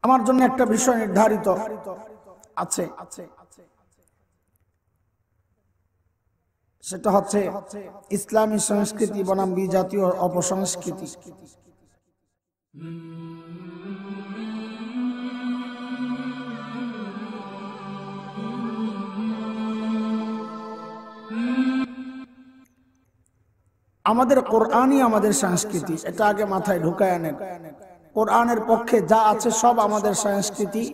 আমার জন্য একটা বিষয় নির্ধারিত আছে, সেটা হচ্ছে ইসলামী সংস্কৃতি বনাম বিজাতীয় অপসংস্কৃতি। আমাদের কোরআনই আমাদের সংস্কৃতি, এটা আগে মাথায় ঢুকায় আনেন। কোরআনের পক্ষে যা আছে সব আমাদের সংস্কৃতি,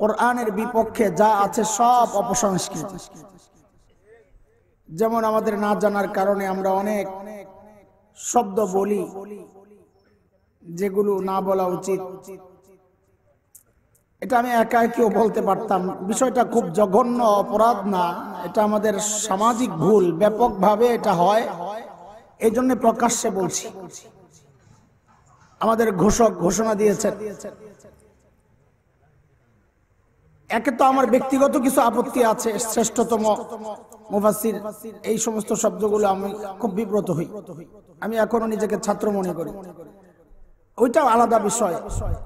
কোরআনের বিপক্ষে যা আছে সব অপসংস্কৃতি। যেমন আমাদের না জানার কারণে আমরা অনেক শব্দ বলি যেগুলো না বলা উচিত। এটা আমি একা কেউ বলতে পারতাম, বিষয়টা খুব জঘন্য অপরাধ না, এটা আমাদের সামাজিক ভুল, ব্যাপকভাবে এটা হয়, এই জন্য প্রকাশ্যে বলছি। আমাদের ঘোষক ঘোষণা দিয়েছেন। একে তো আমার ব্যক্তিগত কিছু আপত্তি আছে, শ্রেষ্ঠতম মুফাসসির এই সমস্ত শব্দগুলো আমি খুব বিব্রত হই, আমি এখনো নিজেকে ছাত্র মনে করি, ওইটাও আলাদা বিষয়।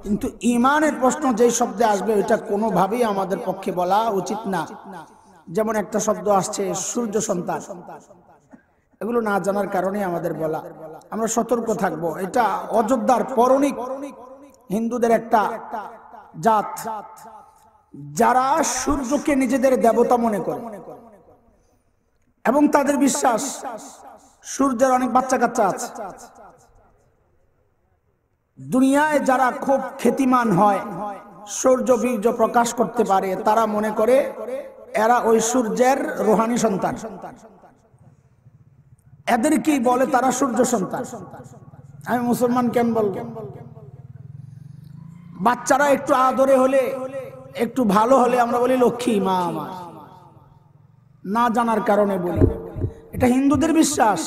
কিন্তু ঈমানের প্রশ্ন যেই শব্দে আসবে ওইটা কোনোভাবেই আমাদের পক্ষে বলা উচিত না। যেমন একটা শব্দ আসছে সূর্য সন্তান, এগুলো না জানার কারণে আমাদের বলা, আমরা সতর্ক থাকব। এটা অযোধ্যার পৌরাণিক হিন্দুদের একটা জাত, যারা সূর্যকে নিজেদের দেবতা মনে করে এবং তাদের বিশ্বাস সূর্যের অনেক বাচ্চা কাচ্চা আছে। দুনিয়ায় যারা খুব খ্যাতিমান হয়, সূর্য বীর্য প্রকাশ করতে পারে, তারা মনে করে এরা ওই সূর্যের রুহানি সন্তান, এদেরকেই বলে তারা সূর্য সন্তান। আমি মুসলমান কেন বলবো? বাচ্চারা একটু আদরে হলে, একটু ভালো হলে আমরা বলি লক্ষ্মী মা আমার, না জানার কারণে বলি। এটা হিন্দুদের বিশ্বাস।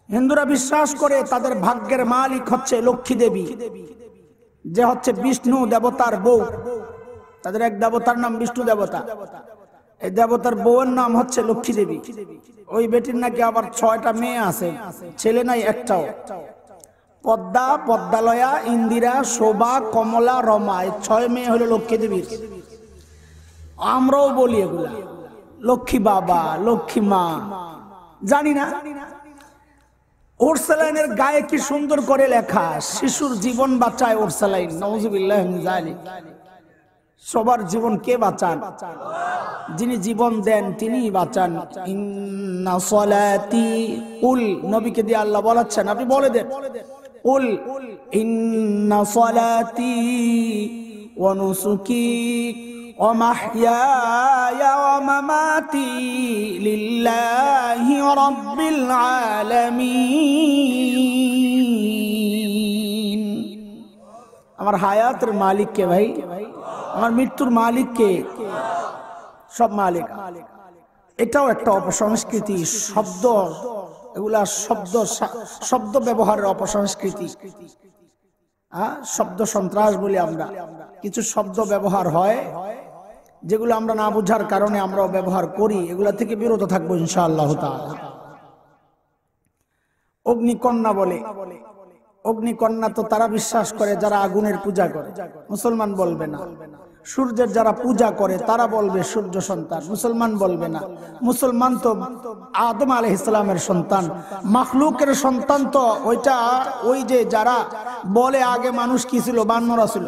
হিন্দুরা বিশ্বাস করে তাদের ভাগ্যের মালিক হচ্ছে লক্ষ্মী দেবী, যে হচ্ছে বিষ্ণু দেবতার বউ। তাদের এক দেবতার নাম বিষ্ণু দেবতা, এই দেবতার বউয়ের নাম হচ্ছে লক্ষ্মী দেবী। ওই বেটির নাকি আবার 6টা মেয়ে আছে, ছেলে নাই একটাও। পদ্মা, পদ্মালয়া, ইন্দিরা, শোভা, কমলা, রমা, এই 6 মেয়ে হলো লক্ষ্মী দেবীর। আমরাও বলি এগুলা লক্ষ্মী বাবা, লক্ষ্মী মা, জানি না। ওরসালাইনের গায়ে কি সুন্দর করে লেখা, শিশুর জীবন বাঁচায় ওরসালাইন, নাউযুবিল্লাহি মিন যালিক। সবার জীবন কে বাঁচান? যিনি জীবন দেন তিনিই বাঁচান। ইন্না সলাতি, কুল, নবীকে দিয়ে আল্লাহ বলাচ্ছেন, আপনি বলে দেন, কুল ইন্না সলাতি ওয়া নুসুকি ওয়া মাহইয়ায়া ওয়া মামাতি লিল্লাহি রাব্বিল আলামিন। আমার হায়াতের মালিক কে ভাই? আমার মৃত্যুর মালিক কে? সব মালিক। এটাও একটা অপসংস্কৃতি। শব্দ, এগুলা শব্দ ব্যবহারের অপসংস্কৃতি। শব্দ সন্ত্রাস বলি আমরা। কিছু শব্দ ব্যবহার হয় যেগুলো আমরা না বুঝার কারণে আমরাও ব্যবহার করি, এগুলা থেকে বিরত থাকবো ইনশাআল্লাহ তাআলা। অগ্নিকন্যা বলে, অগ্নিকন্যা তো তারা বিশ্বাস করে যারা আগুনের পূজা করে, মুসলমান বলবে না। সূর্যের যারা পূজা করে তারা বলবে সূর্য সন্তান, মুসলমান বলবে না। মুসলমান তো আদম আলাইহিস সালামের সন্তান, মাখলুকের সন্তান তো ওইটা। ওই যে যারা বলে আগে মানুষ কি ছিল, বানরা ছিল,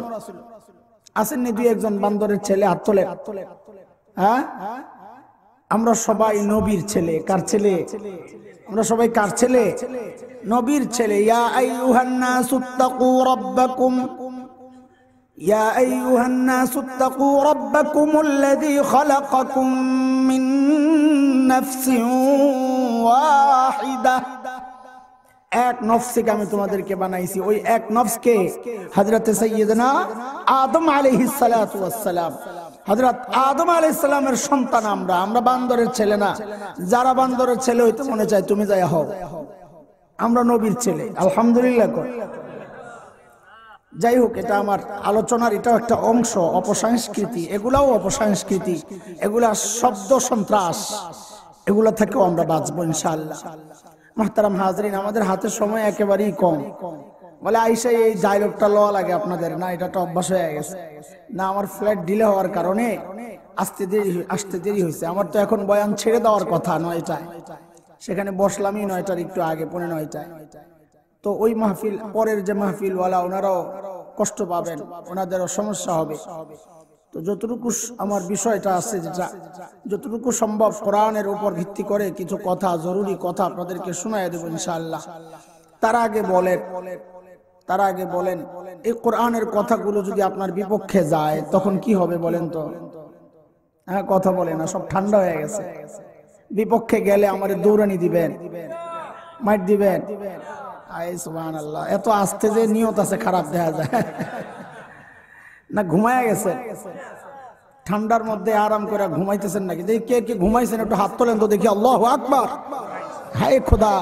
আসেননি 2-1 বান্দরের ছেলে? হাত তোলে। হ্যাঁ, আমরা সবাই নবীর ছেলে। কার ছেলে? আমরা সবাই কার ছেলে? নবীর ছেলে। ইয়া আইয়ুহান নাসুত্তাকু রাব্বাকুম, ইয়া আইয়ুহান নাসুত্তাকু রাব্বাকুমুল্লাযী খালাকাকুম মিন নাফসিন ওয়াহিদা। এক নফসকে আমি তোমাদেরকে বানাইছি। ওই এক নফসকে হযরত সাইয়্যিদনা আদম আলাইহিস সালাতু ওয়াস সালাম, হযরত আদম আলাইহিস সালামের সন্তান আমরা। আমরা বান্দরের ছেলে না। যারা বান্দরের ছেলে হইতে মনে চায় তুমি যাই হও, আমরা নবীর ছেলে। আলহামদুলিল্লাহ। যাই হোক, এটা আমার আলোচনার এটাও একটা অংশ। অপসংস্কৃতি, এগুলাও অপসংস্কৃতি, এগুলা শব্দ সন্ত্রাস, এগুলা থেকেও আমরা বাঁচবো ইনশাআল্লাহ। মুহতারাম হাজরিন, আমাদের হাতে সময় একেবারেই কম। বলে আইসা এই ডায়লগটা লওয়া লাগে আপনাদের না, এটা তো অভ্যাস হয়ে গেছে না। আমার ফ্লাইট ডিলে হওয়ার কারণে আসতে দেরি হয়েছে। আমার তো এখন বয়ান ছেড়ে দেওয়ার কথা 9টায়, সেখানে বসলামই 9টার একটু আগে, 9:45টায়। তো ওই মাহফিল, পরের যে মাহফিল ওয়ালা ওনারাও কষ্ট পাবেন, ওনাদেরও সমস্যা হবে। তো যতটুকু আমার বিষয়টা আছে, যেটা যতটুকু সম্ভব কোরআনের উপর ভিত্তি করে কিছু কথা, জরুরি কথা আপনাদেরকে শোনায় দেব ইনশাআল্লাহ। তার আগে বলেন এই কোরআনের কথাগুলো যদি আপনার বিপক্ষে যায় তখন কি হবে বলেন তো? হ্যাঁ, কথা বলে না, সব ঠান্ডা হয়ে গেছে। বিপক্ষে গেলে আমার দৌড়ানি দিবেন, মাইট দিবেন। আয় সুবহানাল্লাহ, এত আস্তে যে নিয়ত আছে খারাপ দেখা যায় না। ঘুমায়া গেছে ঠান্ডার মধ্যে, আরাম করে ঘুমাইতেছেন নাকি? দেখি কে কে ঘুমাইছেন একটু হাত তোলেন তো দেখি। আল্লাহু আকবার, হায় খোদা,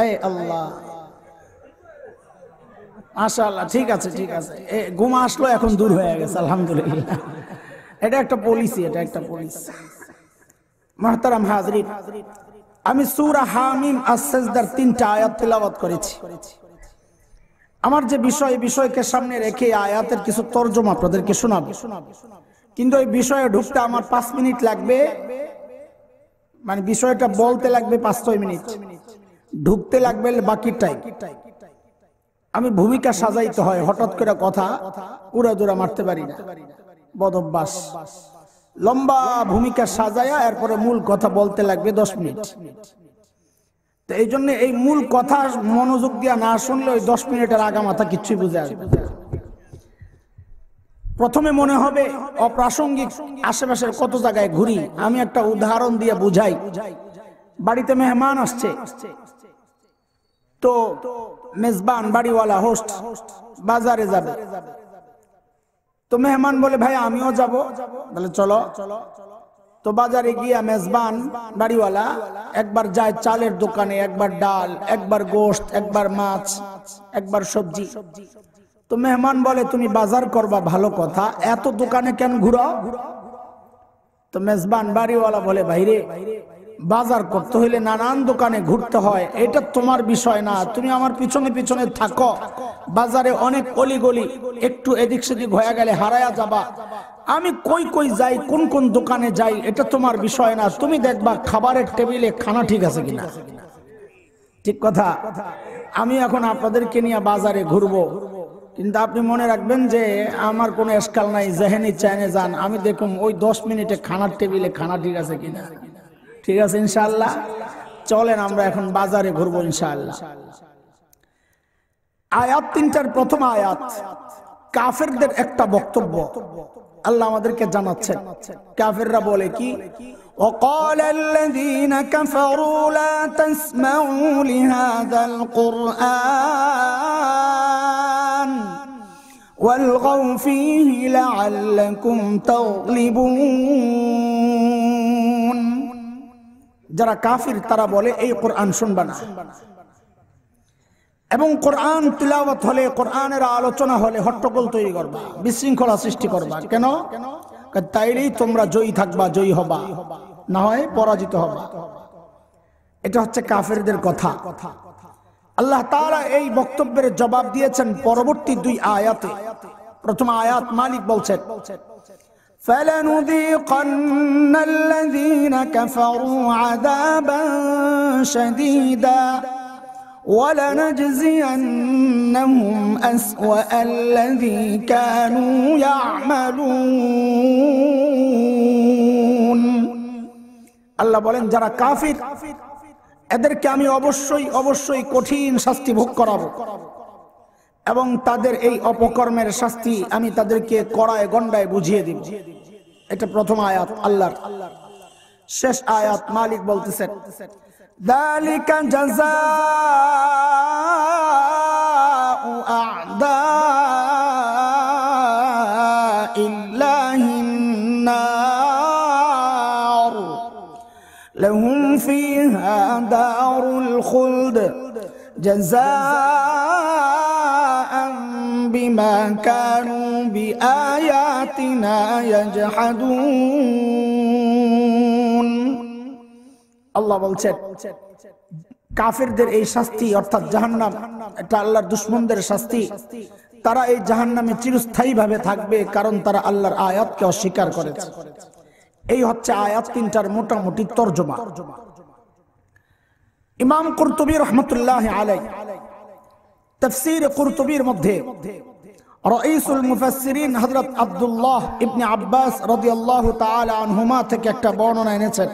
এই আল্লাহ, মাশাআল্লাহ। ঠিক আছে, ঠিক আছে, ঘুম আসলো এখন দূর হয়ে গেছে, আলহামদুলিল্লাহ। এটা একটা পলিসি, এটা একটা পলিসি। মুহতারাম হাজরিন, আমি সূরা হামিম আস-সাজদার 3টা আয়াত তেলাওয়াত করেছি। আমার যে বিষয়কে সামনে রেখে আয়াতের কিছু তরজমা আপনাদেরকে শোনাবো, কিন্তু এই বিষয়ে ঢুকতে আমার 5 মিনিট লাগবে, মানে বিষয়টা বলতে লাগবে 5-6 মিনিট, ঢুকতে লাগবে বাকি টাইম। আমি ভূমিকা সাজাইতে হয়, হঠাৎ করে কথা উড়াদুরা মারতে পারি না, বদ অভ্যাস। লম্বা ভূমিকা সাজায়া এরপরে মূল কথা বলতে লাগবে 10 মিনিট। তো এই জন্য এই মূল কথা মনোযোগ দিয়া না শুনলে ওই 10 মিনিটের আগা মাথা কিচ্ছুই বুঝে আসবে। প্রথমে মনে হবে অপ্রাসঙ্গিক, আশেপাশের কত জায়গায় ঘুরি। আমি একটা উদাহরণ দিয়ে বুঝাই। বাড়িতে মেহমান আসছে, তো মেজবান, বাড়িওয়ালা, হোস্ট বাজারে যাবে। তো মেহমান বলে ভাই আমিও যাব, বলে চলো। তো বাজারে গিয়া মেজবান, বাড়িওয়ালা একবার যায় চালের দোকানে, একবার ডাল, একবার গোশত, একবার মাছ, একবার সবজি। তো মেহমান বলে তুমি বাজার করবা, ভালো কথা, এত দোকানে কেন ঘুরাও? তো মেজবান, বাড়িওয়ালা বলে ভাইরে, বাজার করতে হইলে নানান দোকানে ঘুরতে হয়, এটা তোমার বিষয় না, তুমি আমার পিছনে পিছনে থাকো। বাজারে অনেক অলিগলি, একটু এদিক সেদিক হয়ে গেলে হারায়া যাবা। আমি কই কই যাই, কোন কোন দোকানে যাই, এটা তোমার বিষয় না। তুমি দেখবা খাবারের টেবিলে খানা ঠিক আছে কিনা। ঠিক কথা। আমি এখন আপনাদেরকে নিয়ে বাজারে ঘুরবো, কিন্তু আপনি মনে রাখবেন যে আমার কোনো এসকাল নাই, যেহেনি চাইনে যান, আমি দেখুন ওই 10 মিনিটে খানার টেবিলে খানা ঠিক আছে কিনা। ঠিক আছে ইনশাআল্লাহ, চলেন আমরা এখন বাজারে ঘুরবো ইনশাআল্লাহ। আয়াত 3টার প্রথম আয়াত কাফেরদের একটা বক্তব্য আল্লাহ আমাদেরকে জানাচ্ছেন। কাফেররা বলে কি, وقال الذين كفروا لا تسمعوا لهذا القرآن والغوا فيه لعلكم تغلبون। যারা কাফির তারা বলে এই কোরআন শুনবা না, এবং কোরআন তিলাওয়াত হলে, কোরআনের আলোচনা হলে হট্টগোল তৈরি করবা, বিশৃঙ্খলা সৃষ্টি করবা। কেন? তাইলেই তোমরা জয়ী থাকবা, জয়ী হবা, না হয় পরাজিত হবা। এটা হচ্ছে কাফেরদের কথা। আল্লাহ তাআলা এই বক্তব্যের জবাব দিয়েছেন পরবর্তী 2 আয়াতে। প্রথম আয়াত মালিক বলছেন, فَلَنُذِيقَنَّ الَّذِينَ كَفَرُوا عَذَابًا شَدِيدًا وَلَنَجْزِيَنَّهُمْ أَسْوَأَ الَّذِي كَانُوا يَعْمَلُونَ। আল্লাহ বলেন যারা কাফির এদেরকে আমি অবশ্যই কঠিন শাস্তি ভোগ করাবো, এবং তাদের এই অপকর্মের শাস্তি আমি তাদেরকে কড়ায় গন্ডায় বুঝিয়ে দিব। এটা প্রথম আয়াত আল্লাহর। শেষ আয়াত মালিক বলতেছেন, যালিকা জাযাউ আ'দাইল্লাহিন নার লাহুম ফিহা দারুল খুলদ জাযাআন বিমা কানু বিআয়াতিনা ইয়াজহাদুন। আল্লাহ বলছেন কাফেরদের এই শাস্তি অর্থাৎ জাহান্নাম, এটা আল্লাহর দুশমনদের শাস্তি। তারা এই জাহান্নামে চিরস্থায়ী ভাবে থাকবে, কারণ তারা আল্লাহর আয়াতকে অস্বীকার করেছে। এই হচ্ছে আয়াত তিনটার মোটামুটি তরজমা। ইমাম কুরতুবী রাহমাতুল্লাহি আলাইহি তাফসীর কুরতুবীর মধ্যে রাইসুল মুফাসসিরিন হযরত আব্দুল্লাহ ইবনে আব্বাস রাদিয়াল্লাহু তাআলা আনহুমা থেকে একটা বর্ণনা এনেছেন।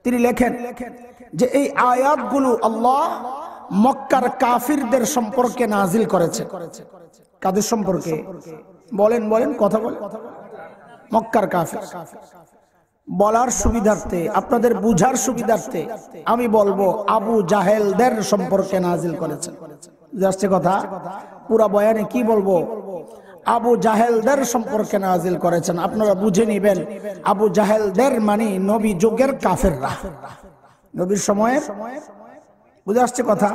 তিনি লেখেন যে এই আয়াতগুলো আল্লাহ মক্কার কাফিরদের সম্পর্কে নাজিল করেছে। কাদের সম্পর্কে? বলেন বলেন, কথা বলেন। মক্কার কাফির। বলার সুবিধার্থে, আপনাদের বুঝার সুবিধার্থে আমি বলবো আবু জাহেলদের সম্পর্কে নাজিল করেছেন। বুঝতে কথা? পুরা বয়ানে কি বলবো? আবু জাহেলদের সম্পর্কে নাজিল করেছেন। আপনারা বুঝে নেবেন, আবু জাহেলদের মানে নবী যুগের কাফেররা, নবীর সময়ের। বুঝে আসছে কথা?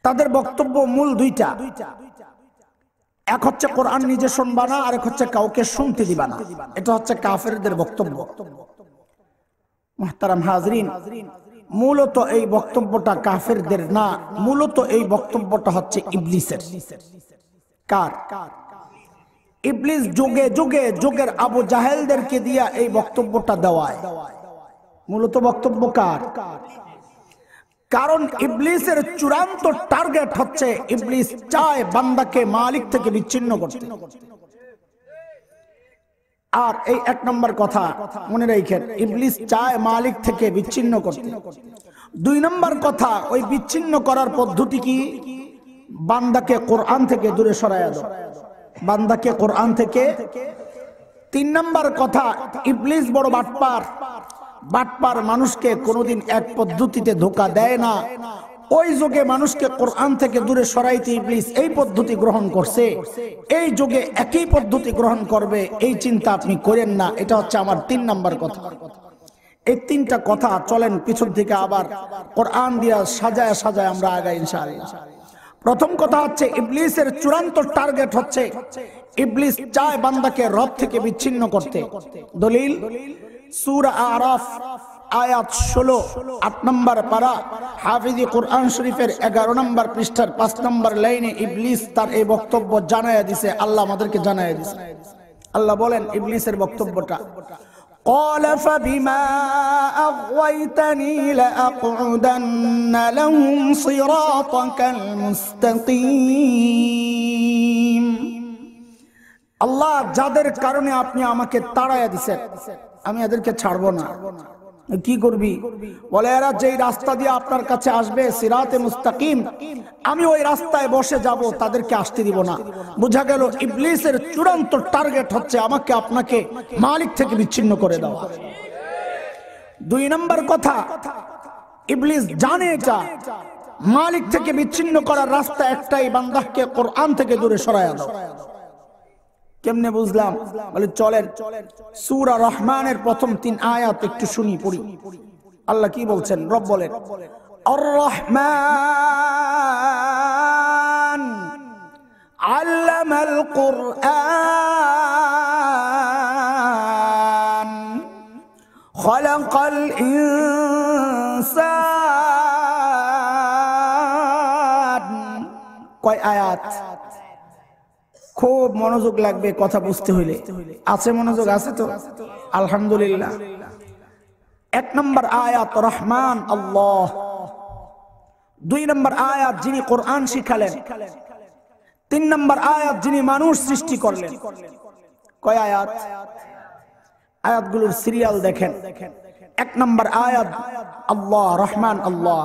তাদের বক্তব্য মূল দুইটা, এক হচ্ছে কোরআন নিজে শুনবা না, আর এক হচ্ছে কাউকে শুনতে দিবা না। এটা হচ্ছে কাফেরদের বক্তব্য। মুহতারাম হাজরিন, মূলত এই বক্তব্যটা কাফেরদের না, মূলত এই বক্তব্যটা হচ্ছে ইবলিসের। কার? ইবলিস যুগে যুগে যুগের আবু জাহেলদেরকে দিয়া এই বক্তব্যটা দেওয়ায়। মূলত বক্তব্য কার? কারণ ইবলিসের চূড়ান্ত টার্গেট হচ্ছে, ইবলিস চায় বান্দাকে মালিক থেকে বিচ্ছিন্ন করতে। আর এই এক নম্বর কথা মনে রাখেন, ইবলিস চায় মালিক থেকে বিচ্ছিন্ন করতে। দুই নম্বর কথা, ওই বিচ্ছিন্ন করার পদ্ধতি কি? বান্দাকে কোরআন থেকে দূরে সরায়া দাও, বান্দাকে কোরআন থেকে। তিন নম্বর কথা, ইবলিস বড় বাটপার। বাটপার মানুষকে কোনোদিন এক পদ্ধতিতে ধোঁকা দেয় না। ওই যুগে মানুষকে কোরআন থেকে দূরে সরাইতে ইবলিস এই পদ্ধতি গ্রহণ করছে, এই যুগে একই পদ্ধতি গ্রহণ করবে, এই চিন্তা আপনি করেন না। এটা হচ্ছে আমার তিন নম্বর কথা। এই তিনটা কথা চলেন পিছন থেকে আবার কোরআন দিয়া সাজায় সাজায় আমরা আগাই ইনশাআল্লাহ। প্রথম কথা হচ্ছে, ইবলিসের চূড়ান্ত টার্গেট হচ্ছে, ইবলিস চায় বান্দাকে রব থেকে বিচ্ছিন্ন করতে। দলিল সূরা আরাফ আয়াত 16, 8 নম্বর পারা, হাফিজি কোরআন শরীফের 11 নম্বর পৃষ্ঠার 5 নম্বর লাইনে ইবলিস তার এই বক্তব্য জানায়া দিছে। আল্লাহ আমাদেরকে জানায়া দিছে। আল্লাহ বলেন ইবলিসের বক্তব্যটা, قال فبما أغويتني لأقعدن لهم صراطك المستقيم। আল্লাহ যাদের কারণে আপনি আমাকে তাড়াইয়া দিছেন, আমি এদেরকে ছাড়বো না। কি করবি? বলে এরা যেই রাস্তা দিয়ে আপনার কাছে আসবে সিরাতে মুস্তাকিম, আমি ওই রাস্তায় বসে যাব, তাদেরকে আসতে দিব না। বোঝা গেল ইবলিসের চূড়ান্ত টার্গেট হচ্ছে আমাকে আপনাকে মালিক থেকে বিচ্ছিন্ন করে দেওয়া। দুই নম্বর কথা, ইবলিস জানে এটা মালিক থেকে বিচ্ছিন্ন করার রাস্তা একটাই, বান্দাকে কোরআন থেকে দূরে সরায়া দাও। কেমনে বুঝলাম? বলে চলেন সূরা রহমানের প্রথম 3 আয়াত একটু শুনি, পড়ি। আল্লাহ কি বলছেন? রব বলেন, আর রহমান আল্লামাল কুরআন খালাকাল ইনসান। কয় আয়াত? খুব মনোযোগ লাগবে কথা বুঝতে হইলে। আছে মনোযোগ? আছে তো আলহামদুলিল্লাহ। 1 নম্বর আয়াত রহমান আল্লাহ। 2 নম্বর আয়াত যিনি কোরআন শিখালেন। 3 নম্বর আয়াত যিনি মানুষ সৃষ্টি করলেন। কয় আয়াত? আয়াতগুলোর সিরিয়াল দেখেন। 1 নম্বর আয়াত আল্লাহ রহমান আল্লাহ।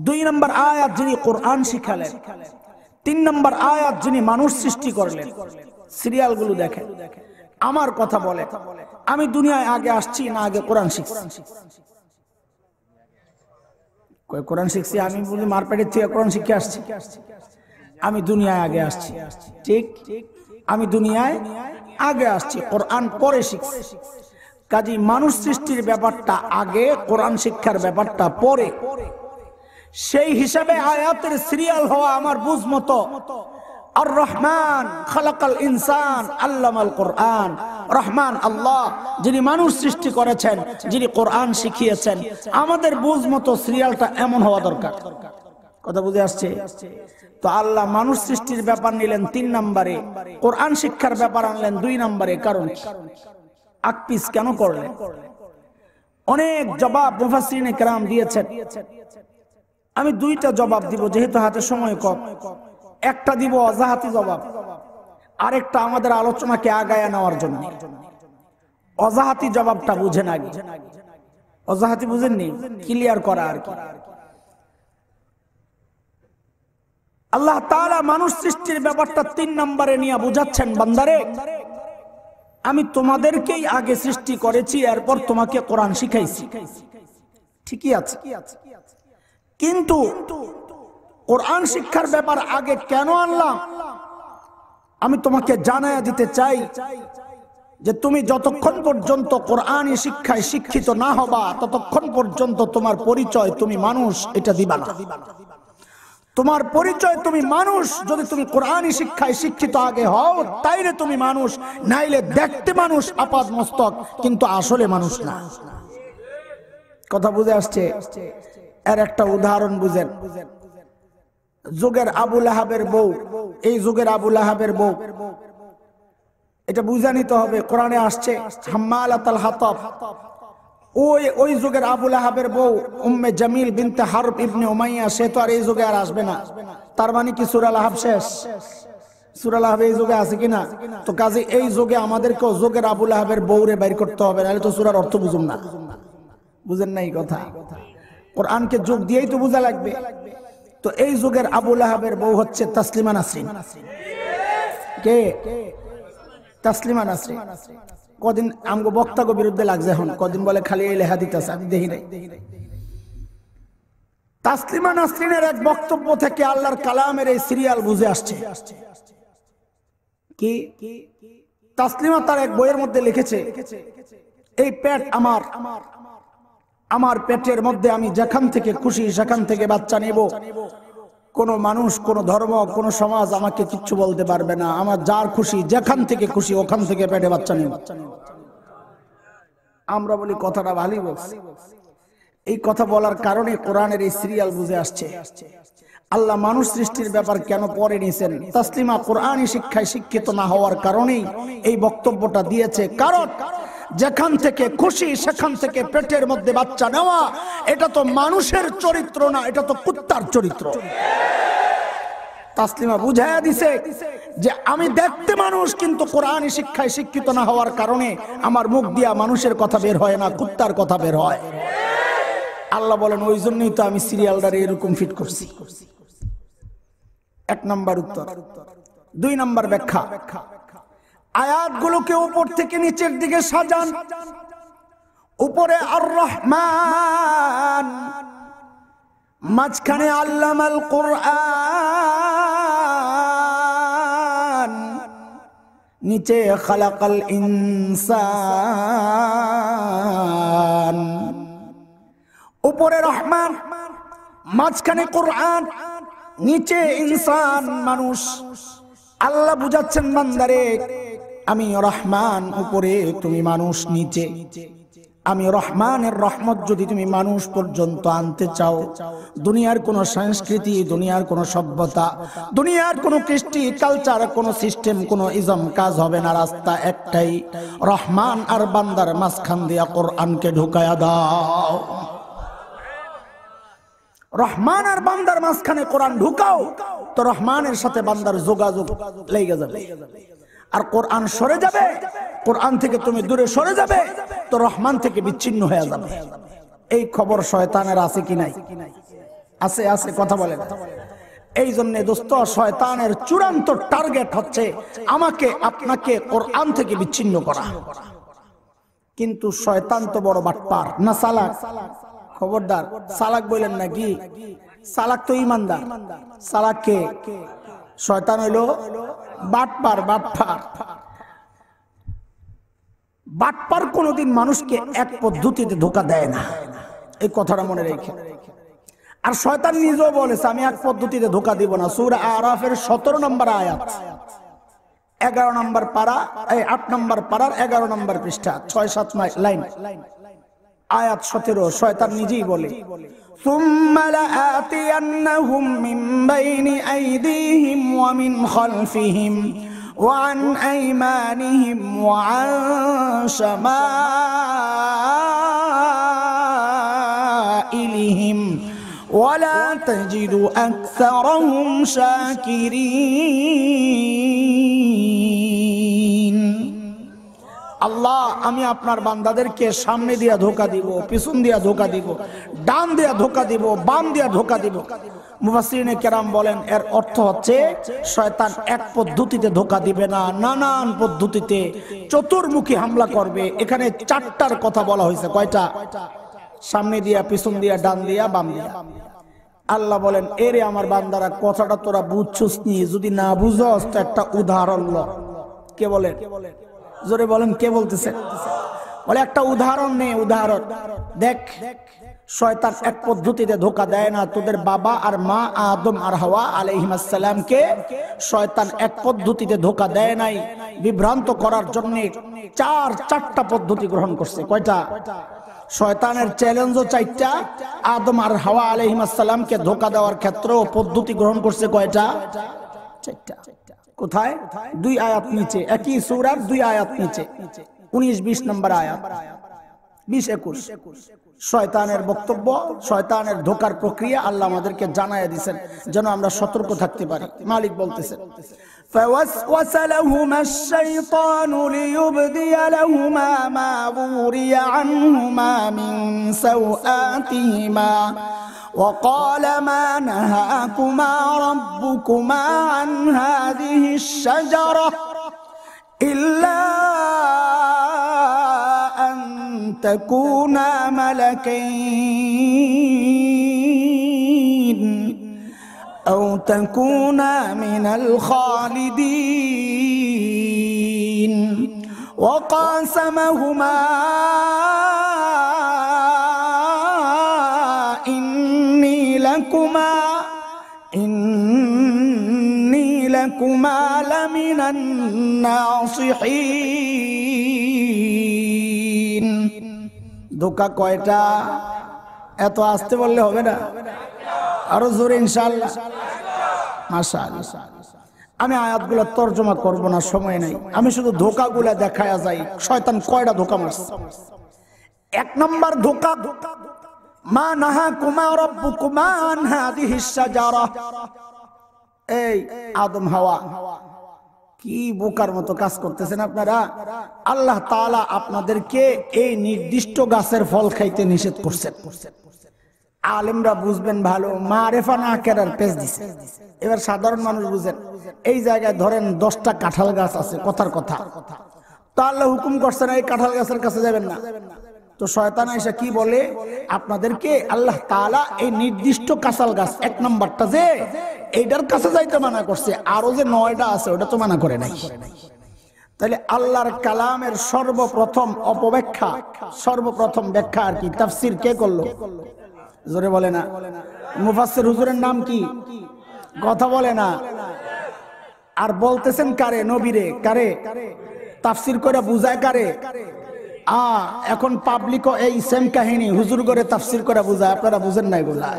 2 নম্বর আয়াত যিনি কোরআন শিখালেন। 3 নম্বর আয়াত যিনি মানুষ সৃষ্টি করলেন। সিরিয়ালগুলো দেখেন। আমার কথা বলে, আমি দুনিয়ায় আগে আসছি না আগে কোরআন শিখছি? কোরআন শিখছি আমি বলি মারপেটের থেকে কোরআন শিখে আসছি? আমি দুনিয়ায় আগে আসছি, ঠিক? আমি দুনিয়ায় আগে আসছি, কোরআন পরে শিখছি। কাজী মানুষ সৃষ্টির ব্যাপারটা আগে, কোরআন শিক্ষার ব্যাপারটা পরে। সেই হিসাবে আয়াতের সিরিয়াল হওয়া আমার বুঝ মতো আর রহমান খালাকাল ইনসান আল্লামাল কোরআন। রহমান আল্লাহ, যিনি মানুষ সৃষ্টি করেছেন, যিনি কোরআন শিখিয়েছেন। আমাদের বুঝ মতো সিরিয়ালটা এমন হওয়া দরকার। কথা বুঝে আসছে? তো আল্লাহ মানুষ সৃষ্টির ব্যাপার নিলেন 3 নম্বরে, কোরআন শিক্ষার ব্যাপার আনলেন 2 নম্বরে। কারণ আকপিস কেন করলেন? অনেক জবাব মুফাসসিরিনে কেরাম দিয়েছেন। আমি 2টা জবাব দিব যেহেতু হাতে সময় কম। একটা দিব অজাহাতি জবাব, আরেকটা আমাদের আলোচনাকে আগায়া নেওয়ার জন্য। অজাহাতি জবাবটা বুঝেন আগে। অজাহাতি বুঝেননি, ক্লিয়ার করা আর কি। আল্লাহ তাআলা মানুষ সৃষ্টির ব্যাপারটা 3 নম্বরে নিয়ে বুঝাচ্ছেন, বান্দারে আমি তোমাদেরকেই আগে সৃষ্টি করেছি, এরপর তোমাকে কোরআন শিখাইছি। ঠিকই আছে, কিন্তু কোরআন শিক্ষার ব্যাপার আগে কেন আনলাম আমি তোমাকে জানায়া দিতে চাই যে তুমি যতক্ষণ পর্যন্ত কোরআনী শিক্ষায় শিক্ষিত না হবা ততক্ষণ পর্যন্ত তোমার পরিচয় তুমি মানুষ এটা দিবা না। তোমার পরিচয় তুমি মানুষ যদি তুমি কোরআনী শিক্ষায় শিক্ষিত আগে হও, তাইলে তুমি মানুষ, নাইলে দেখতে মানুষ আপাদ মস্তক কিন্তু আসলে মানুষ না। কথা বুঝে আসছে? এর একটা উদাহরণ বুঝেন। যুগের আবু লাহাবের বউ, এই যুগের আবু লাহাবের বউ, এটা বুঝে নিতে হবে। কোরআনে আসছে হাম্মালাতাল হাতাব। ওই যুগের আবু লাহাবের বউ উম্মে জামিল বিনতে হারব ইবনে উমাইয়া, সে তো আর এই যুগে আর আসবে না। তার মানে কি সূরা লাহাব শেষ? সূরা লাহাব এই যুগে আছে কিনা? তো কাজে এই যুগে আমাদেরকেও যুগের আবু লাহাবের বউরে বাইর করতে হবে, নাহলে তো সূরার অর্থ বুঝুম না। বুঝেন নাই কথা? কোরআনকে যুগ দিয়েই তো বোঝা লাগবে। তো এই যুগের আবু লাহাবের বউ হচ্ছে তাসলিমা নাসরিন। কে? তাসলিমা নাসরিন। কদিন আমগো বক্তাগো বিরুদ্ধে লাগছে, এখন কদিন বলে খালি এই লেখা দিতেছে, আমি দেখি নাই। তাসলিমা নাসরিনের এক বক্তব্য থেকে আল্লাহর কালামের এই সিরিয়াল বুঝে আসছে। কি? তাসলিমা তার এক বইয়ের মধ্যে লিখেছে, এই পেট আমার, আমার পেটের মধ্যে আমি যেখান থেকে খুশি সেখান থেকে বাচ্চা নেব। কোন মানুষ, কোন ধর্ম, কোন সমাজ আমাকে কিচ্ছু বলতে পারবে না। আমার যার খুশি যেখান থেকে খুশি ওখান থেকে পেটে বাচ্চা নেব। আমরা বলি কথাটা ভালোই বলছি। এই কথা বলার কারণে কোরআনের এই সিরিয়াল বুঝে আসছে। আল্লাহ মানুষ সৃষ্টির ব্যাপার কেন পরে নিয়েছেন? তাসলিমা কোরআনী শিক্ষায় শিক্ষিত না হওয়ার কারণেই এই বক্তব্যটা দিয়েছে। কারণ যেখান থেকে খুশি সেখান থেকে পেটের মধ্যে বাচ্চা নেওয়া, এটা তো মানুষের চরিত্র না, এটা তো কুত্তার চরিত্র। তাসলিমা বুঝাইয়া দিছে যে আমি দেখতে মানুষ, কিন্তু কোরআনী শিক্ষায় শিক্ষিত না হওয়ার কারণে আমার মুখ দিয়া মানুষের কথা বের হয় না, কুত্তার কথা বের হয়। আল্লাহ বলেন ওই জন্যই তো আমি সিরিয়ালটারে এরকম ফিট করছি। 1 নম্বর উত্তর। 2 নম্বর ব্যাখ্যা, আয়াতগুলোকে উপর থেকে নিচের দিকে সাজান। উপরে আর রহমান, মাঝখানে আল্লামাল কোরআন, নিচে খালাকাল ইনসান। উপরে রহমান, মাঝখানে কোরআন, নিচে ইনসান মানুষ। আল্লাহ বুঝাচ্ছেন বান্দারে আমি রহমান উপরে, তুমি মানুষ নিচে। আমি রহমানের রহমত যদি তুমি মানুষ পর্যন্ত আনতে চাও, দুনিয়ার কোন সংস্কৃতি, দুনিয়ার কোন সভ্যতা, দুনিয়ার কোন কৃষ্টি কালচার, কোন সিস্টেম, কোন ইজম কাজ হবে না। রাস্তা একটাই, রহমান আর বান্দার মাঝখান দিয়া কোরআনকে ঢুকায়া দাও। রহমান আর বান্দার মাঝখানে কোরআন ঢুকাও, তো রহমানের সাথে বান্দার যোগাযোগ লেগে যাবে। আর কোরআন সরে যাবে, কোরআন থেকে তুমি দূরে সরে যাবে, তো রহমান থেকে বিচ্ছিন্ন হয়ে যাবে। এই খবর শয়তানের আছে কি নাই? আছে, আছে, কথা বলে না। এই জন্য দোস্ত, শয়তানের চূড়ান্ত টার্গেট হচ্ছে আমাকে আপনাকে কোরআন থেকে বিচ্ছিন্ন করা। কিন্তু শয়তান তো বড় বাটপার না চালাক। খবরদার, চালাক বলেন নাকি? চালাক তো ইমানদার। চালাক কে? শয়তান হইলো বাটপার। বাটপার কোনদিন মানুষকে এক পদ্ধতিতে ধোঁকা দেয় না, এই কথাটা মনে রেখে। আর শয়তান নিজেও বলেছে আমি এক পদ্ধতিতে ধোঁকা দিব না। সূরা আরাফের 17 নম্বর আয়াত, 11 নম্বর পারা, 8 নম্বর পারার 11 নম্বর পৃষ্ঠা, 6-7 লাইন, আয়াত 17। শয়তান নিজেই বলে সুম্মা লাআতিয়ান্নাহুম মিন বাইনি আইদিহিম ওয়া মিন খালফিহিম ওয়া আন আইমানিহিম ওয়া আন শামাইলিহিম ওয়া লা তাজিদু আকসারাহুম শাকিরিন। আল্লাহ, আমি আপনার বান্দাদেরকে সামনে দিয়া ধোঁকা দিব, পিছন দিয়া ধোঁকা দিব, ডান দিয়া ধোঁকা দিব, বাম দিয়া ধোঁকা দিব। মুফাসসিরিনে কেরাম বলেন এর অর্থ হচ্ছে শয়তান এক পদ্ধতিতে ধোঁকা দিবে না, নানান পদ্ধতিতে চতুর্মুখী হামলা করবে। এখানে 4টার কথা বলা হয়েছে। কয়টা? সামনে দিয়া, পিছন দিয়া, ডান দিয়া, বাম দিয়া। আল্লাহ বলেন এরে আমার বান্দারা, কথাটা তোরা বুঝছস নি? যদি না বুঝস তো একটা উদাহরণ ল। কে বলেন? জোরে বলেন, কে বলতেছে? বলে একটা উদাহরণ নে, উদাহরণ দেখ। শয়তান এক পদ্ধতিতে ধোঁকা দেয় না। তোদের বাবা আর মা আদম আর হাওয়া আলাইহিস সালামকে শয়তান এক পদ্ধতিতে ধোঁকা দেয় নাই। বিভ্রান্ত করার জন্য 4টা পদ্ধতি গ্রহণ করছে। কয়টা? শয়তানের চ্যালেঞ্জও 4টা। আদম আর হাওয়া আলাইহিস সালামকে ধোঁকা দেওয়ার ক্ষেত্রেও পদ্ধতি গ্রহণ করছে। কয়টা? 4টা। কোথায়? 2 আয়াত নিচে, একই সূরার 2 আয়াত নিচে, 19-20 নম্বর আয়াত, 20-21। শয়তানের বক্তব্য, শয়তানের ধোঁকার প্রক্রিয়া আল্লাহ আমাদেরকে জানায়া দিবেন যেন আমরা সতর্ক থাকতে পারি। মালিক বলতেছেন فوسوس لهما الشيطان ليبدي لهما ما وري عنهما من سوآتهما وقال ما نهاكما ربكما عن هذه الشجرة إلا أن تكونا ملكين أو تكونا من الخالدين وقاسمهما إني لكما لمن الناصحين। ধোঁকা কয়টা? এত আসতে বললে হবে না, আরো জোরে ইনশাআল্লাহ। মাশাআল্লাহ। আমি আয়াতগুলো তরজমা করব না, সময় নাই। আমি শুধু ধোঁকাগুলা দেখায়া যাই শয়তান কয়টা ধোঁকা মারছে। 1 নম্বর ধোঁকা, মা নাহাকুমা রাব্বুকুমা আন হাযিহিস শাজারা। এই আদম হাওয়া, কি বোকার মতো কাজ করতেছেন আপনারা। আল্লাহ তাআলা আপনাদেরকে এই নির্দিষ্ট গাছের ফল খাইতে নিষেধ করছেন। আলেমরা বুঝবেন ভালো, মারেফা না কেরার পেজ দিছে। এবার সাধারণ মানুষ বুঝেন, এই জায়গায় ধরেন 10টা কাঁঠাল গাছ আছে, কথার কথা। তো আল্লাহ হুকুম করছেন এই কাঁঠাল গাছের কাছে যাবেন না। তো শয়তান এসে কি বলে, আপনাদেরকে আল্লাহ তাআলা এই নির্দিষ্ট কাঁঠাল গাছ 1 নম্বরটা যে এইটার কাছে যাইতে মানা করছে, আরো যে 9টা আছে ওটা তো মানা করে নাই। তাহলে আল্লাহর কালামের সর্বপ্রথম অপব্যাখ্যা, সর্বপ্রথম ব্যাখ্যা আর কি, তাফসীর কে করলো? জোরে বলে না। মুফাসসির হুজুরের নাম কি? কথা বলে না। আর বলতেছেন কারে? নবীরে। কারে তাফসীর করে বুঝায়? কারে? এখন পাবলিকও এই সেম কাহিনী হুজুর করে তাফসীর করে বুঝায়। আপনারা বুঝেন না এগুলা,